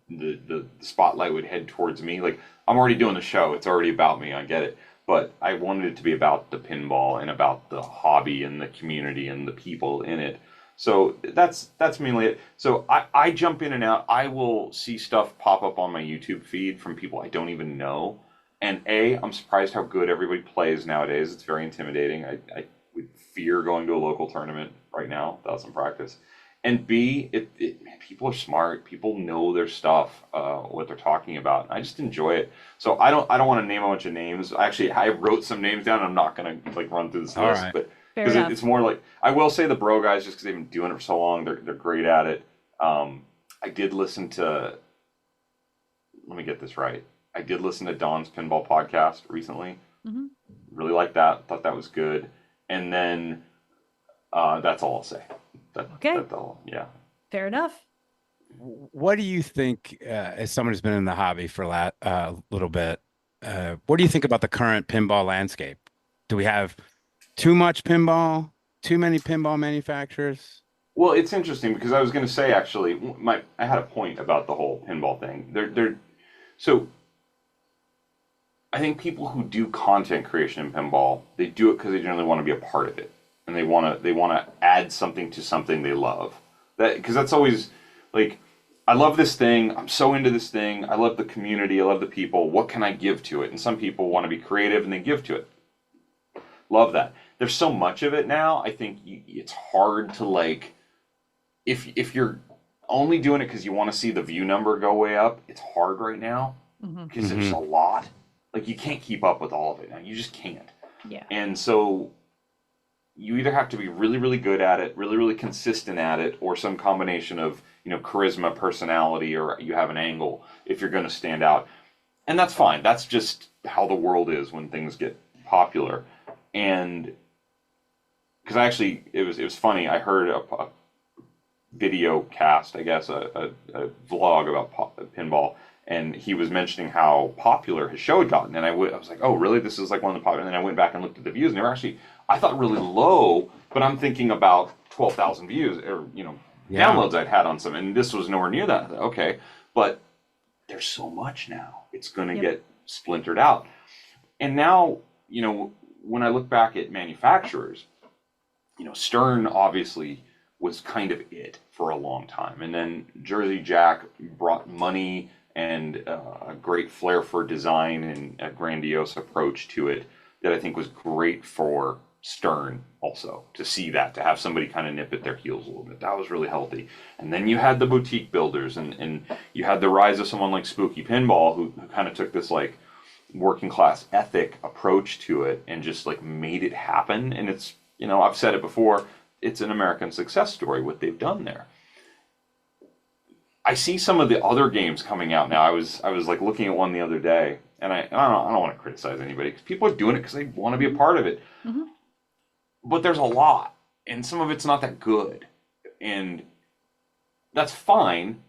the spotlight would head towards me. Like, I'm already doing the show, it's already about me, I get it. But I wanted it to be about the pinball and about the hobby and the community and the people in it. So that's mainly it. So I jump in and out. I will see stuff pop up on my YouTube feed from people I don't even know. And I'm surprised how good everybody plays nowadays. It's very intimidating. I would fear going to a local tournament right now without some practice. And B, man, people are smart. People know their stuff, what they're talking about. I just enjoy it. So I don't want to name a bunch of names. Actually, I wrote some names down. I'm not going to like run through this list, right. But because it's more like, I will say the bro guys, just because they've been doing it for so long, they're great at it. I did listen to, let me get this right. I did listen to Don's Pinball Podcast recently. Mm-hmm. Really liked that. Thought that was good. And then that's all I'll say. Okay. That's all. Yeah. Fair enough. What do you think, as someone who's been in the hobby for a little bit, what do you think about the current pinball landscape? Do we have too much pinball? Too many pinball manufacturers? Well, it's interesting because I was going to say, actually, I had a point about the whole pinball thing. So I think people who do content creation in pinball, they do it because they generally want to be a part of it, and they want to add something to something they love. Because that's always like, I love this thing. I'm so into this thing. I love the community. I love the people. What can I give to it? And some people want to be creative and they give to it. Love that. There's so much of it now. I think it's hard to like, if you're only doing it because you want to see the view number go way up, it's hard right now because there's a lot. Like, you can't keep up with all of it now. You just can't. Yeah. And so you either have to be really, really good at it, really, really consistent at it, or some combination of, charisma, personality, or you have an angle if you're going to stand out. And that's fine. That's just how the world is when things get popular. And because it was funny. I heard a video cast, I guess, a vlog about pinball, and he was mentioning how popular his show had gotten. And I was like, oh, really? This is like one of the popular. And then I went back and looked at the views, and they were actually, I thought, really low, but I'm thinking about 12,000 views or, downloads I'd had on some, and this was nowhere near that. Okay. But there's so much now. It's going to get splintered out. And now, when I look back at manufacturers, Stern obviously was kind of it for a long time. And then Jersey Jack brought money and a great flair for design and a grandiose approach to it that I think was great for Stern also, to see that, to have somebody kind of nip at their heels a little bit. That was really healthy. And then you had the boutique builders, and you had the rise of someone like Spooky Pinball who kind of took this like working class ethic approach to it and just like made it happen. And it's, I've said it before, it's an American success story, what they've done there. I see some of the other games coming out now. I was like looking at one the other day, and I don't want to criticize anybody because people are doing it because they want to be a part of it. Mm-hmm. But there's a lot, and some of it's not that good, and that's fine,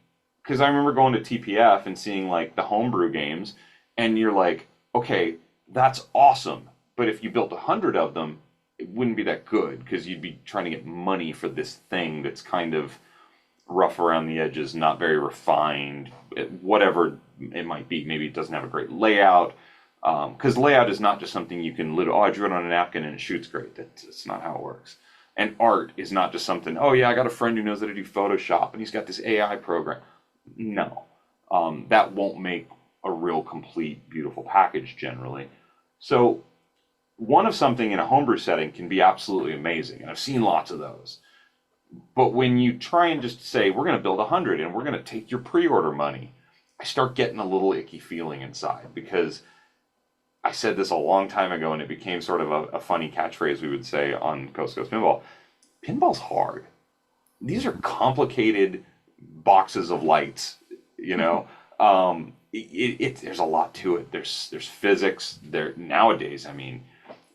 because I remember going to TPF and seeing like the homebrew games, and you're like, okay, that's awesome. But if you built 100 of them, it wouldn't be that good, because you'd be trying to get money for this thing that's kind of rough around the edges, not very refined, whatever it might be. Maybe it doesn't have a great layout, because layout is not just something you can literally, oh, I drew it on a napkin and it shoots great. That's not how it works. And art is not just something, oh yeah, I got a friend who knows how to do Photoshop and he's got this AI program. No, that won't make a real complete, beautiful package generally. So one of something in a homebrew setting can be absolutely amazing, and I've seen lots of those. But when you try and just say, we're going to build 100 and we're going to take your pre-order money, I start getting a little icky feeling inside, because I said this a long time ago and it became sort of a funny catchphrase we would say on Coast Pinball. Pinball's hard. These are complicated boxes of lights, you know. There's a lot to it. There's physics there nowadays. I mean,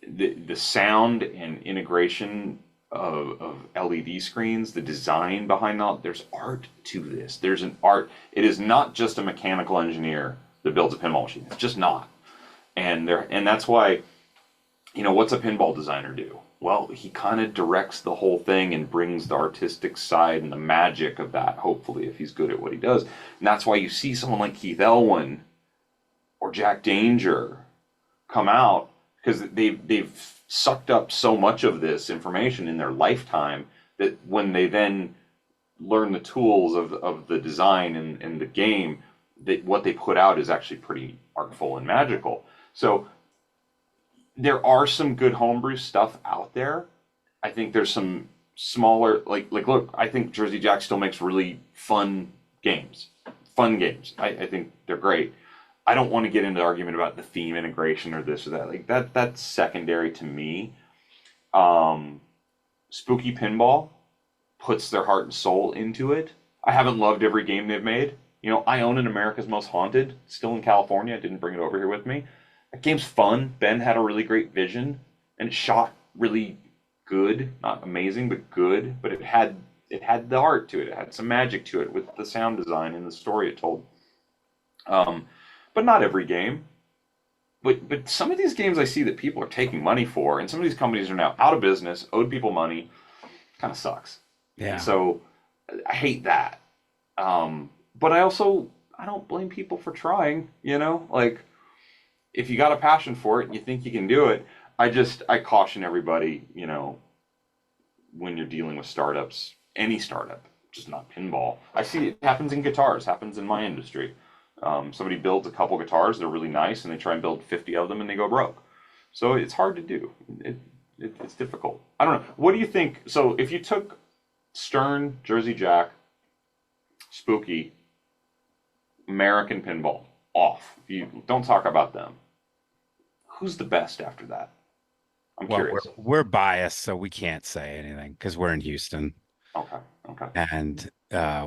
the sound and integration of LED screens, the design behind all, there's art to this. There's an art. It is not just a mechanical engineer that builds a pinball machine. It's just not. And that's why, you know, what's a pinball designer do? Well, he kind of directs the whole thing and brings the artistic side and the magic of that, hopefully, if he's good at what he does. And that's why you see someone like Keith Elwin or Jack Danger come out, because they've sucked up so much of this information in their lifetime that when they then learn the tools of the design and the game, that what they put out is actually pretty artful and magical. So there are some good homebrew stuff out there. I think there's some smaller, like look, I think Jersey Jack still makes really fun games. I think they're great. I don't want to get into the argument about the theme integration or this or that. Like that's secondary to me. Spooky Pinball puts their heart and soul into it. I haven't loved every game they've made. You know, I own an America's Most Haunted, still in California. I didn't bring it over here with me. That game's fun. Ben had a really great vision, and it shot really good. Not amazing, but good. But it had the art to it. It had some magic to it with the sound design and the story it told. But not every game. But some of these games I see that people are taking money for, and some of these companies are now out of business, owed people money, kind of sucks. Yeah. So I hate that. But I don't blame people for trying, you know? Like, if you got a passion for it and you think you can do it, I caution everybody, you know, when you're dealing with startups, any startup, just not pinball. I see it happens in guitars, happens in my industry. Somebody builds a couple guitars, they're really nice, and they try and build 50 of them and they go broke. So it's hard to do. It's difficult. I don't know. What do you think? So if you took Stern, Jersey Jack, Spooky, American Pinball off, if you don't talk about them, who's the best after that? I'm curious. We're biased, so we can't say anything because we're in Houston. Okay. And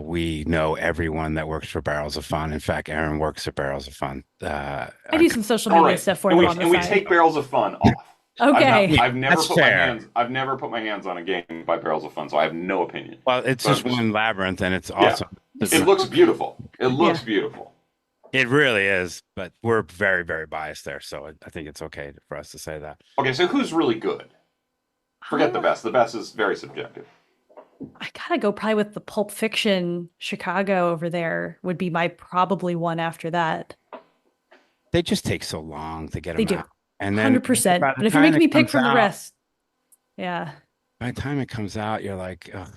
we know everyone that works for Barrels of Fun. In fact, Erin works at Barrels of Fun. I do some social media stuff for them on the side. And we take Barrels of Fun off. Okay. I've never put my hands on a game by Barrels of Fun, so I have no opinion. Well, it's just one labyrinth, and it's awesome. Yeah. It looks beautiful. Beautiful. It really is, but we're very, very biased there, so I think it's okay for us to say that. Okay, so who's really good? Forget the best. The best is very subjective. I gotta go probably with the Pulp Fiction Chicago over there would be my probably one after that. They just take so long to get them out. And then 100%. But if you're making me pick from the rest, yeah. By the time it comes out, you're like, ugh.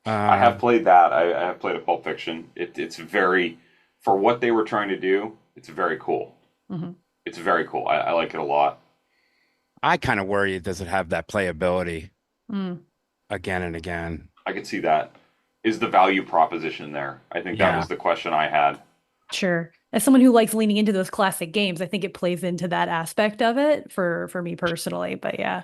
I have played that. I have played a Pulp Fiction. It's very, for what they were trying to do, it's very cool. Mm-hmm. It's very cool. I like it a lot. I kind of worry, does it have that playability again and again? I could see that. Is the value proposition there? I think that was the question I had. Sure. As someone who likes leaning into those classic games, I think it plays into that aspect of it for me personally. But yeah.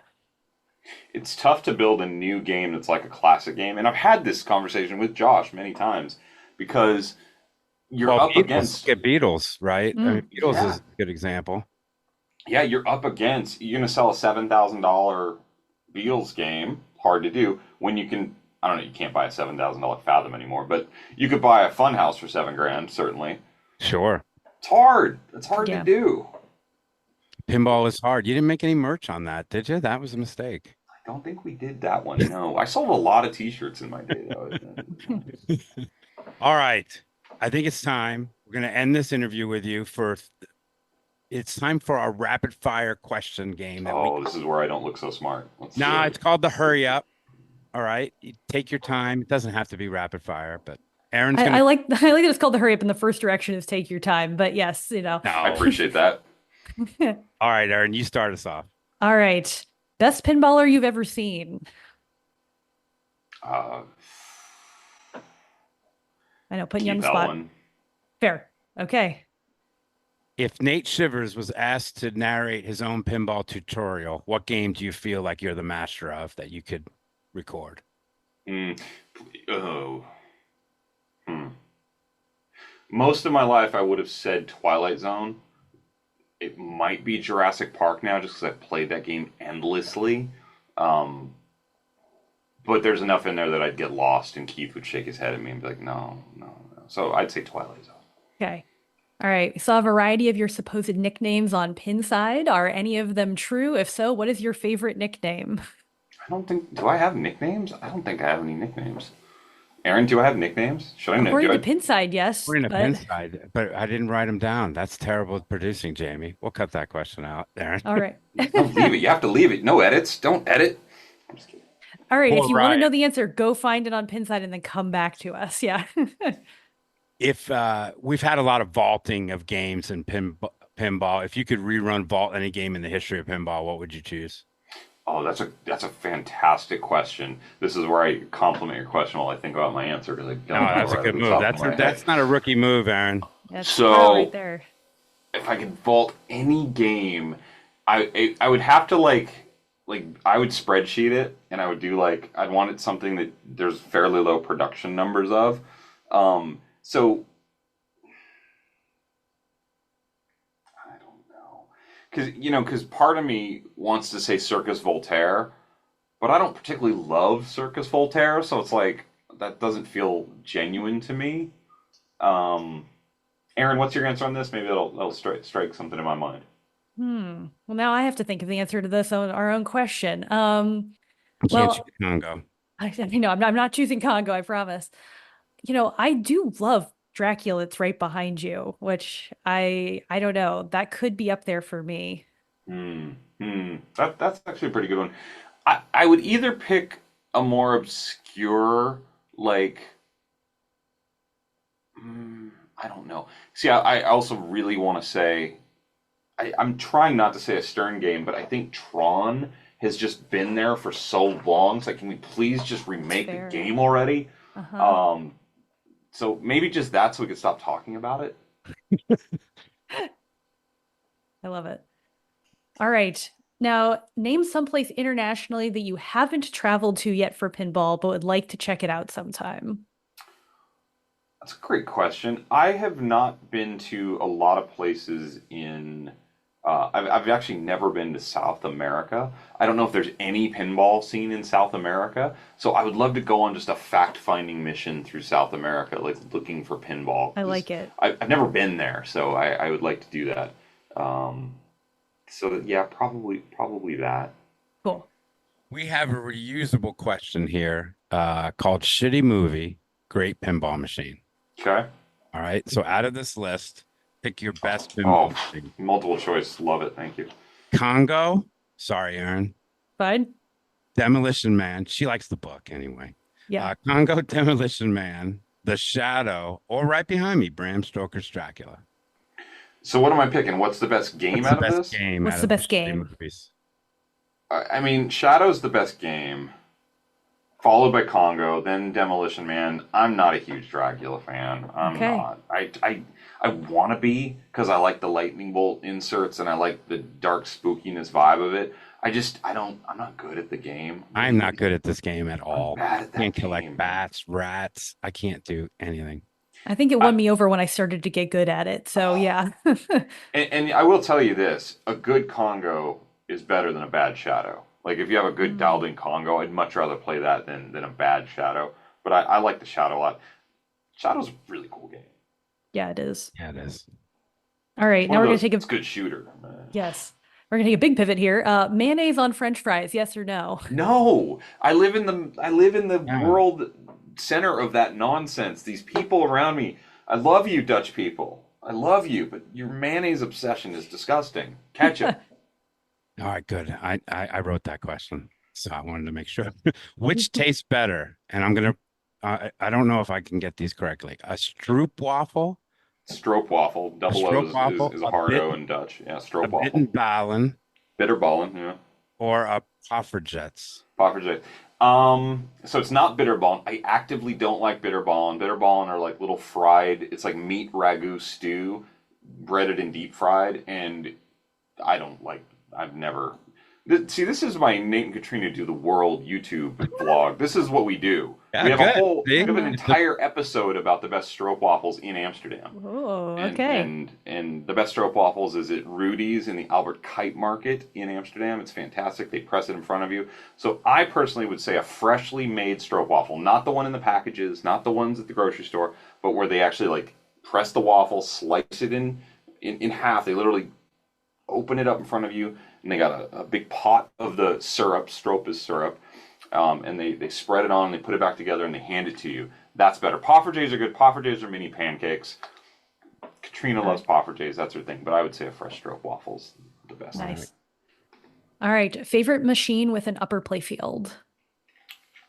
It's tough to build a new game that's like a classic game. And I've had this conversation with Josh many times because you're up against... Beatles, right? I mean, Beatles is a good example. Yeah, you're up against... You're going to sell a $7,000 Beatles game, hard to do, when you can I don't know, you can't buy a $7,000 Fathom anymore, but you could buy a Funhouse for $7,000, certainly. Sure. It's hard. It's hard Yeah. to do. Pinball is hard. You didn't make any merch on that, did you? That was a mistake. I don't think we did that one. No, I sold a lot of T-shirts in my day, though. All right. I think it's time. We're going to end this interview with you it's time for our rapid fire question game. This is where I don't look so smart. No, it's called the hurry up. All right. You take your time. It doesn't have to be rapid fire, but Erin's going to. I like that it's called the hurry up, and the first direction is take your time. But yes, No. I appreciate that. All right, Erin, you start us off. All right. Best pinballer you've ever seen? Uh, I know, putting you on the Keith spot. Elwin. Fair. Okay. If Nate Shivers was asked to narrate his own pinball tutorial, what game do you feel like you're the master of that you could record? Most of my life, I would have said Twilight Zone. It might be Jurassic Park now, just because I've played that game endlessly. But there's enough in there that I'd get lost, and Keith would shake his head at me and be like, no. So I'd say Twilight Zone. Okay. All right. We saw a variety of your supposed nicknames on Pinside. Are any of them true? If so, what is your favorite nickname? Do I have nicknames? I don't think I have any nicknames. Erin, do I have nicknames? Should I know? According to Pinside, yes. We're in a Pinside, but I didn't write them down. That's terrible with producing, Jamie. We'll cut that question out, Erin. All right. Don't leave it. You have to leave it. No edits. Don't edit. I'm just kidding. All right. Poor If you want to Ryan. know the answer, go find it on Pinside and then come back to us. Yeah. If we've had a lot of vaulting of games in pinball, if you could rerun vault any game in the history of pinball, what would you choose? Oh, that's a fantastic question. This is where I compliment your question while I think about my answer, because I don't know That's a right good off the move. top of my head. That's not a rookie move, Erin. That's So- right there. If I could vault any game, I would have to like I would spreadsheet it, and I would do I'd want it something that there's fairly low production numbers of. So I don't know, because part of me wants to say Circus Voltaire, but I don't particularly love Circus Voltaire, so it's like that doesn't feel genuine to me. Erin, what's your answer on this? Maybe that'll strike something in my mind. Well, now I have to think of the answer to this on our own question. You can't Well- choose Congo. I know I'm not choosing Congo, I promise. I do love Dracula. It's right behind you, which I don't know. That could be up there for me. That's actually a pretty good one. I would either pick a more obscure, I don't know. See, I also really want to say, I'm trying not to say a Stern game, but I think Tron has just been there for so long. It's like, can we please just remake the Fair. game already? Uh-huh. So maybe just that, so we could stop talking about it. I love it. All right. Now, name someplace internationally that you haven't traveled to yet for pinball, but would like to check it out sometime. That's a great question. I have not been to a lot of places in. I've actually never been to South America. I don't know if there's any pinball scene in South America, so I would love to go on just a fact-finding mission through South America, looking for pinball. I like it. I've never been there, so I would like to do that. Yeah, probably that. Cool. We have a reusable question here called Shitty Movie, Great Pinball Machine. Okay. All right. So out of this list, pick your best pinball machine. Multiple choice. Love it. Thank you. Congo. Sorry, Erin. Fine. Demolition Man. She likes the book anyway. Yeah. Congo, Demolition Man, The Shadow, or right behind me, Bram Stoker's Dracula. So what am I picking? What's the best game out of this? What's the best game? Movies? I mean, Shadow's the best game, followed by Congo, then Demolition Man. I'm not a huge Dracula fan. I'm Okay. not. I want to be, because I like the lightning bolt inserts and I like the dark spookiness vibe of it. I'm not good at the game. I'm not good at this game at all. bad at that Can't collect game. bats, rats. I can't do anything. I think it won me over when I started to get good at it. So yeah. And I will tell you this, a good Congo is better than a bad Shadow. Like if you have a good dialed in Congo, I'd much rather play that than a bad Shadow. But I like the Shadow a lot. Shadow's a really cool game. Yeah, it is. Yeah, it is. All right, now we're going to take It's a good shooter. Yes. We're going to take a big pivot here. Mayonnaise on French fries, yes or no? No, I live in the Yeah. world center of that nonsense. These people around me. I love you, Dutch people. I love you, but your mayonnaise obsession is disgusting. Ketchup. All right, good. I wrote that question, so I wanted to make sure. Which tastes better? And I'm gonna. I don't know if I can get these correctly. A stroopwafel, Stroopwafel. Double O stroopwafel, is a hard O in Dutch. Yeah, a stroopwafel. bitterballen, Bitterballen, yeah. or a poffertjes. Poffertjes. So it's not bitterballen. I actively don't like bitterballen. Bitterballen are like little fried. It's like meat ragu stew, breaded and deep fried, and I don't like. I've never. See, this is my Nate and Katrina Do the World YouTube vlog. This is what we do. Yeah, we have good. we have an entire episode about the best stroopwafels in Amsterdam. Oh, okay. And the best stroopwafels is at Rudy's in the Albert Kuip Market in Amsterdam. It's fantastic. They press it in front of you. So I personally would say a freshly made stroopwafel, not the one in the packages, not the ones at the grocery store, but where they actually like press the waffle, slice it in half. They literally open it up in front of you, and they got a big pot of the syrup, Stroop is syrup, and they spread it on, and they put it back together, and they hand it to you. That's better. Poffertjes are good. Poffertjes are mini pancakes. Katrina loves Poffertjes. That's her thing. But I would say a fresh Stroop waffle's the best. Nice. All right. Favorite machine with an upper playfield?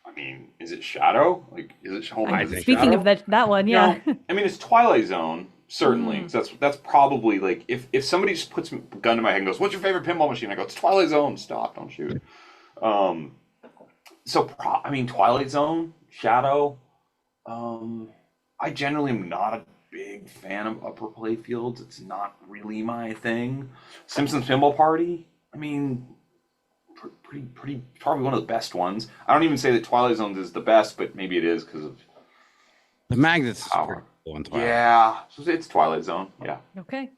I mean, is it Shadow? Like, is it Speaking Shadow? of that one, yeah. No, I mean, it's Twilight Zone. Certainly, 'cause that's probably like if somebody just puts a gun to my head and goes, "What's your favorite pinball machine?" I go, "It's Twilight Zone." Stop! Don't shoot. I mean, Twilight Zone, Shadow. I generally am not a big fan of upper play fields. It's not really my thing. Simpsons Pinball Party. I mean, pretty probably one of the best ones. I don't even say that Twilight Zone is the best, but maybe it is because of The magnets. power. One Twilight. Yeah, so it's Twilight Zone. Yeah. Okay.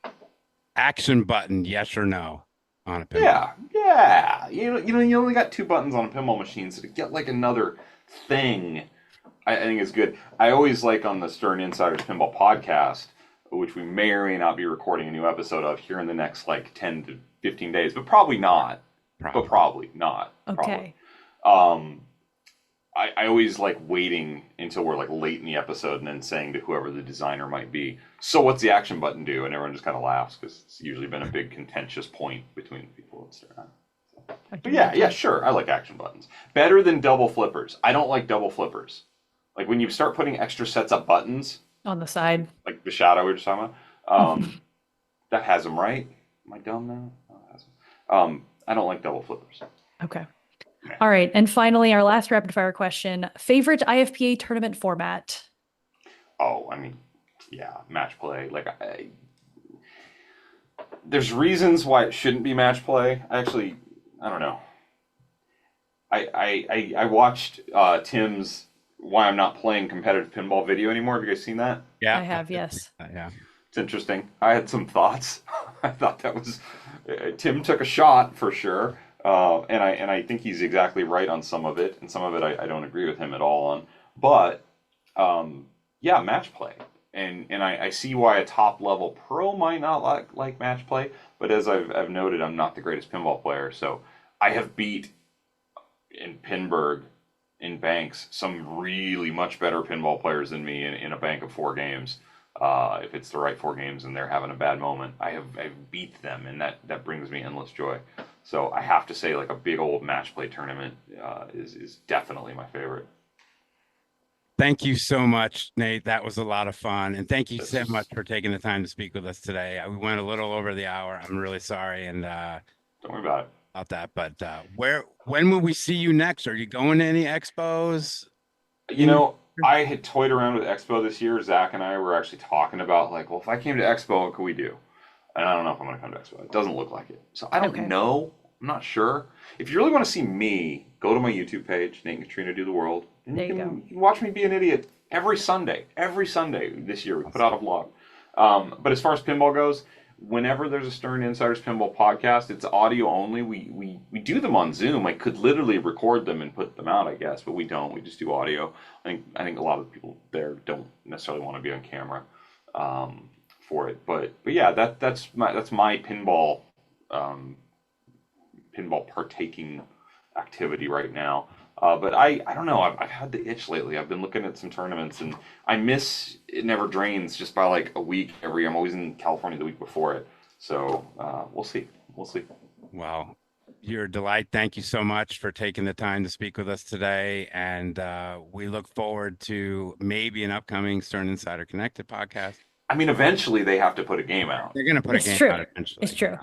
Action button, yes or no, on a pinball. Yeah. You only got two buttons on a pinball machine, so to get like another thing, I think is good. I always like on the Stern Insiders Pinball Podcast, which we may or may not be recording a new episode of here in the next like 10 to 15 days, but probably not. But probably not. Okay. Probably. I always like waiting until we're like late in the episode and then saying to whoever the designer might be, "So what's the action button do?" And everyone just kind of laughs because it's usually been a big contentious point between people at Stern. But yeah, sure. I like action buttons. Better than double flippers. I don't like double flippers. Like when you start putting extra sets of buttons On the side. like the Shadow we were just talking about, that has them, right? Am I dumb now? No, it has them. I don't like double flippers. Okay. All right. And finally, our last rapid fire question. Favorite IFPA tournament format? Oh, I mean, yeah, match play. Like, there's reasons why it shouldn't be match play. I don't know. I watched Tim's Why I'm Not Playing Competitive Pinball video anymore. Have you guys seen that? Yeah, I have, yes. Yeah. It's interesting. I had some thoughts. I thought that was Tim took a shot for sure, and I think he's exactly right on some of it, and some of it I don't agree with him at all on. But yeah, match play, and I see why a top level pro might not like match play. But as I've noted, I'm not the greatest pinball player, so I have beat in Pinburg, in banks, some really much better pinball players than me in a bank of 4 games. If it's the right 4 games and they're having a bad moment, I've beat them, and that brings me endless joy. So I have to say, like, a big old match play tournament is definitely my favorite. Thank you so much, Nate. That was a lot of fun. And thank you so much for taking the time to speak with us today. We went a little over the hour. I'm really sorry. And don't worry about it. About that. But when will we see you next? Are you going to any expos? You know, I had toyed around with Expo this year. Zach and I were actually talking about, like, well, if I came to Expo, what could we do? And I don't know if I'm going to come to Expo. It doesn't look like it. So I don't know. I'm not sure. If you really want to see me, go to my YouTube page, Nate and Katrina Do the World. And you can watch me be an idiot every Sunday. Every Sunday this year we put out a vlog. But as far as pinball goes, whenever there's a Stern Insiders Pinball podcast, it's audio only. We do them on Zoom. I could literally record them and put them out, I guess, but we don't. We just do audio. I think a lot of the people there don't necessarily want to be on camera for it. But yeah, that's my pinball pinball partaking activity right now. But I don't know. I've had the itch lately. I've been looking at some tournaments, and I miss It Never Drains just by like a week every. I'm always in California the week before it, so we'll see. We'll see. Well, you're a delight. Thank you so much for taking the time to speak with us today, and we look forward to maybe an upcoming Stern Insider Connected podcast. I mean, eventually they have to put a game out. They're going to put It's a game true. out eventually. It's true.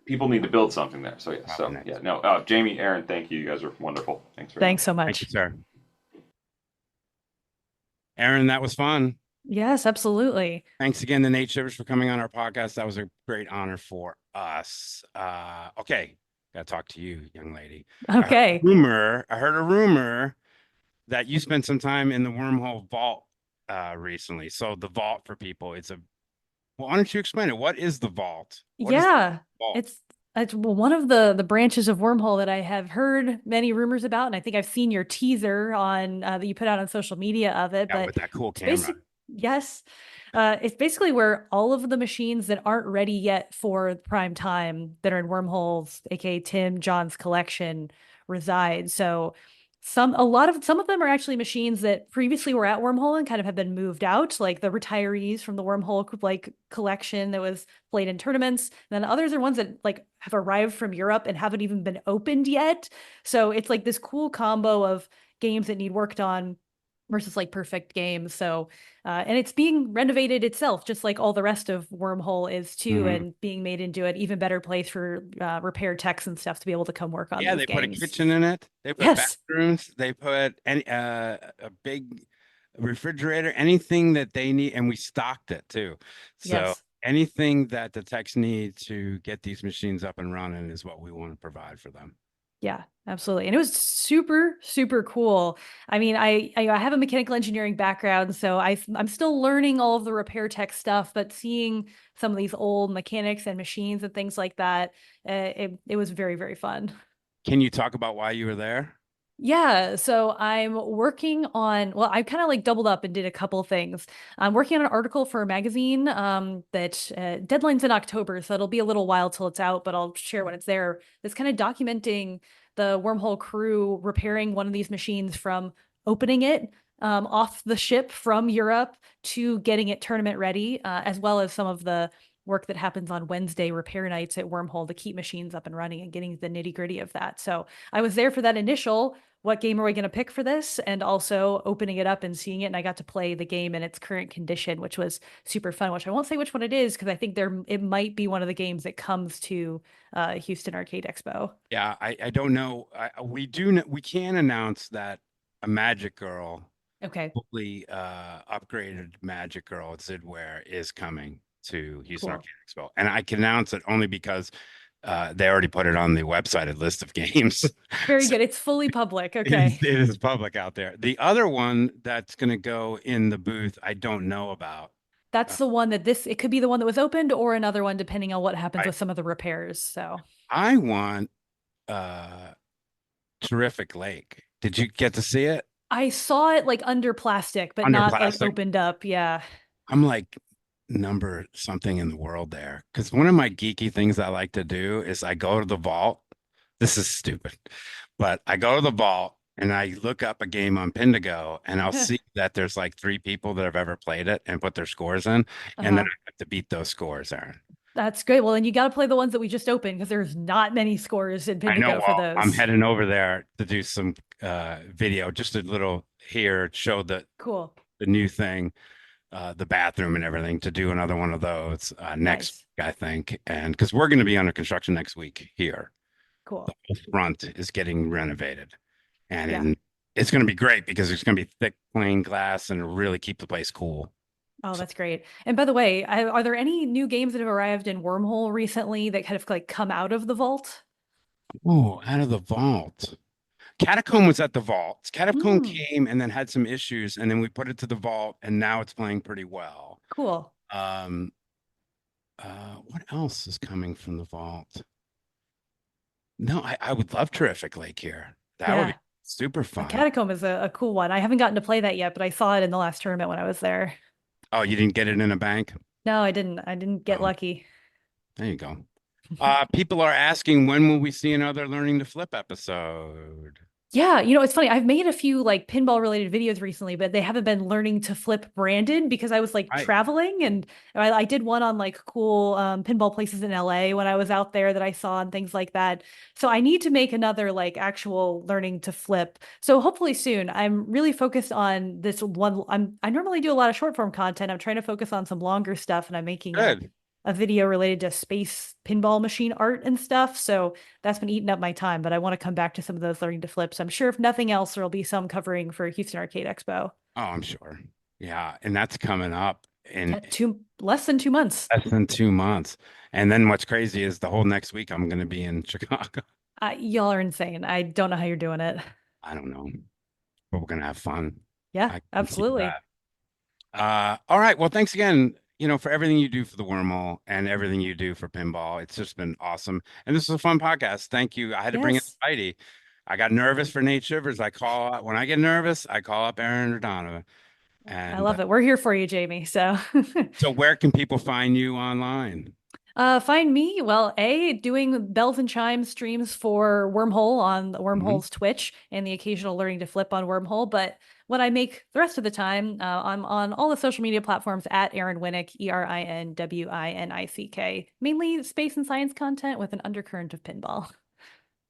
People need to build something there. So yeah. Oh, So nice. yeah. No. Jamie, Erin, thank you. You guys are wonderful. Thanks very Thanks so Thank much. you, sir. Erin, that was fun. Yes, absolutely. Thanks again to Nate Shivers for coming on our podcast. That was a great honor for us. Okay, gotta talk to you, young lady. Okay. I heard a rumor that you spent some time in the Wormhole Vault recently. So the vault for people, well, why don't you explain it? What is the vault? What is the Yeah, vault? it's one of the branches of Wormhole that I have heard many rumors about, and I think I've seen your teaser on that you put out on social media of it. Yeah, But with that cool it's camera. yes, it's basically where all of the machines that aren't ready yet for prime time that are in Wormholes, aka Tim John's collection, reside. So some of them are actually machines that previously were at Wormhole and kind of have been moved out, like the retirees from the Wormhole like collection that was played in tournaments. And then others are ones that like have arrived from Europe and haven't even been opened yet. So it's like this cool combo of games that need worked on versus like perfect games. So and it's being renovated itself, just like all the rest of Wormhole is too, Mhm. and being made into an even better place for repair techs and stuff to be able to come work on Yeah, these they put a games. kitchen in it. They put Yes. bathrooms. They put a big refrigerator, anything that they need, and we stocked it too. So Yes. anything that the techs need to get these machines up and running is what we want to provide for them. Yeah, absolutely. And it was super, super cool. I mean, I have a mechanical engineering background, so I'm still learning all of the repair tech stuff, but seeing some of these old mechanics and machines and things like that, it was very, very fun. Can you talk about why you were there? Yeah, so I'm working on, well, I kind of like doubled up and did a couple things. I'm working on an article for a magazine that deadline's in October, so it'll be a little while till it's out, but I'll share when it's there. That's kind of documenting the Wormhole crew repairing one of these machines from opening it off the ship from Europe to getting it tournament ready, as well as some of the work that happens on Wednesday repair nights at Wormhole to keep machines up and running and getting the nitty gritty of that. So I was there for that initial, what game are we going to pick for this? And also opening it up and seeing it. And I got to play the game in its current condition, which was super fun, which I won't say which one it is because I think it might be one of the games that comes to Houston Arcade Expo. Yeah, I don't know. We can announce that a Magic Girl, Okay, fully upgraded Magic Girl Zidware is coming to Houston cool. Arcade Expo, and I can announce it only because they already put it on the website, a list of games. Very So good. It's fully public. Okay. it is public out there. The other one that's going to go in the booth, I don't know about. That's the one that it could be the one that was opened or another one, depending on what happens Right. with some of the repairs. So I want Terrific Lake. Did you get to see it? I saw it like under plastic, but Under not plastic? like opened up. Yeah. I'm like number something in the world there. Because one of my geeky things I like to do is I go to the vault. This is stupid, but I go to the vault and I look up a game on Pindigo and I'll see that there's like 3 people that have ever played it and put their scores in. And then I have to beat those scores, Erin. That's great. Well, then you got to play the ones that we just opened because there's not many scores in I know. Pindigo for Well, I'm those. heading over there to do some video, just a little here, show the Cool. new thing, the bathroom and everything, to do another one of those next week, I think. And because we're going to be under construction next week here. Cool. The whole front is getting renovated. And Yeah. it's going to be great because it's going to be thick plain glass and really keep the place cool. Oh, that's great. And by the way, are there any new games that have arrived in Wormhole recently that kind of like come out of the vault? Oh, out of the vault. Catacomb was at the vault. Catacomb Mm. came and then had some issues, and then we put it to the vault, and now it's playing pretty well. Cool. What else is coming from the vault? No, I would love Terrific Lake here. That would be Yeah. super A fun. catacomb is a cool one. I haven't gotten to play that yet, but I saw it in the last tournament when I was there. Oh, you didn't get it in a bank? No, I didn't. I didn't get Oh, lucky. there you go. People are asking when will we see another Learning to Flip episode? Yeah, it's funny. I've made a few like pinball related videos recently, but they haven't been learning to flip branded because I was like Right. traveling, and I did one on like cool pinball places in LA when I was out there that I saw and things like that. So I need to make another like actual learning to flip. So hopefully soon. I'm really focused on this one. I normally do a lot of short form content. I'm trying to focus on some longer stuff, and I'm making Good. a video related to space pinball machine art and stuff. So that's been eating up my time, but I want to come back to some of those learning to flips. I'm sure if nothing else, there'll be some covering for Houston Arcade Expo. Oh, I'm sure. Yeah, and that's coming up in Less than 2 months. less than 2 months. And then what's crazy is the whole next week I'm going to be in Chicago. Y'all are insane. I don't know how you're doing it. I don't know, but we're going to have fun. Yeah, I can see absolutely. that. All right. Well, thanks again, for everything you do for the wormhole and everything you do for pinball. It's just been awesome. And this is a fun podcast. Thank you. I had to bring in Yes. Heidi. I got nervous for Nate Shivers. When I get nervous, I call up Erin or Donovan. I And love it. We're here for you, Jamie. So so where can people find you online? find me, well, doing bells and chimes streams for Wormhole on the Wormhole's Twitch and the occasional learning to flip on Wormhole. But when I make the rest of the time, I'm on all the social media platforms at Erin Winnick, ErinWinnick, mainly space and science content with an undercurrent of pinball.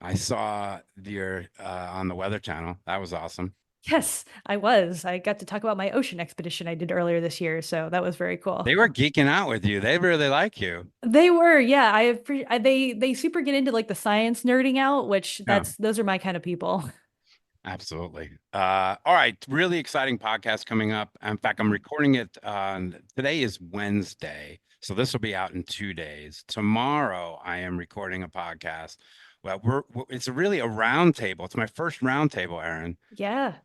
I saw your on the Weather Channel. That was awesome. Yes, I was. I got to talk about my ocean expedition I did earlier this year, so that was very cool. They were geeking out with you. They really like you. They were, yeah. They super get into like the science nerding out, which Yeah, those are my kind of people. absolutely. All right, really exciting podcast coming up. In fact, I'm recording it today is Wednesday, so this will be out in 2 days. Tomorrow, I am recording a podcast. Well, it's really a round table. It's my first round table, Erin. Yeah,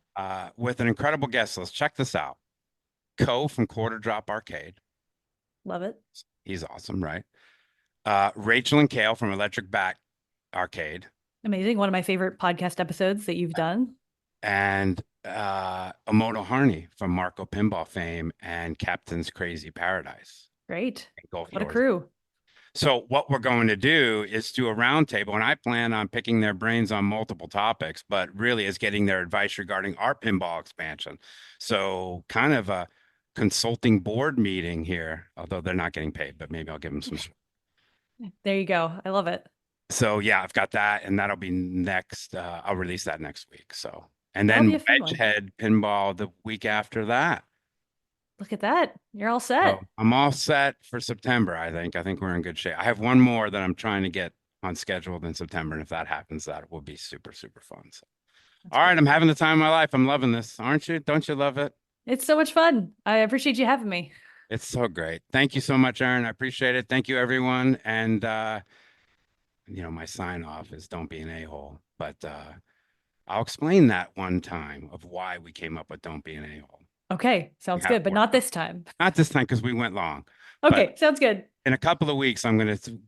With an incredible guest list. Check this out. Co from Quarter Drop Arcade. love it. He's awesome, right? Rachel and Kale from Electric Bat Arcade. Amazing. One of my favorite podcast episodes that you've done. And Omoto Harney from Marco Pinball fame and Captain's Crazy Paradise. Great. Gulf What a York. crew. So what we're going to do is do a roundtable, and I plan on picking their brains on multiple topics, but really is getting their advice regarding our pinball expansion. So kind of a consulting board meeting here, although they're not getting paid, but maybe I'll give them some. There you go. I love it. So yeah, I've got that, and that'll be next. I'll release that next week. So, and That'll then be a fun one. Wedgehead Pinball the week after that. Look at that. You're all set. So I'm all set for September. I think we're in good shape. I have one more that I'm trying to get on schedule in September, and if that happens, that will be super, super fun. So, all right, I'm having the time of my life. I'm loving this, aren't you? Don't you love it? It's so much fun. I appreciate you having me. It's so great. Thank you so much, Erin. I appreciate it. Thank you, everyone. And my sign off is don't be an a-hole, but I'll explain that one time of why we came up with don't be an a-hole. Okay, sounds good, but not this time. Not this time because we went long. Okay, sounds good. In a couple of weeks,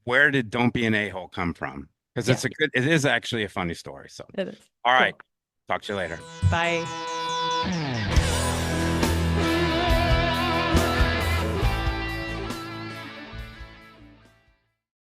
where did don't be an a-hole come from? Because it is actually a funny story. So, It is. all right. Cool. Talk to you later. Bye.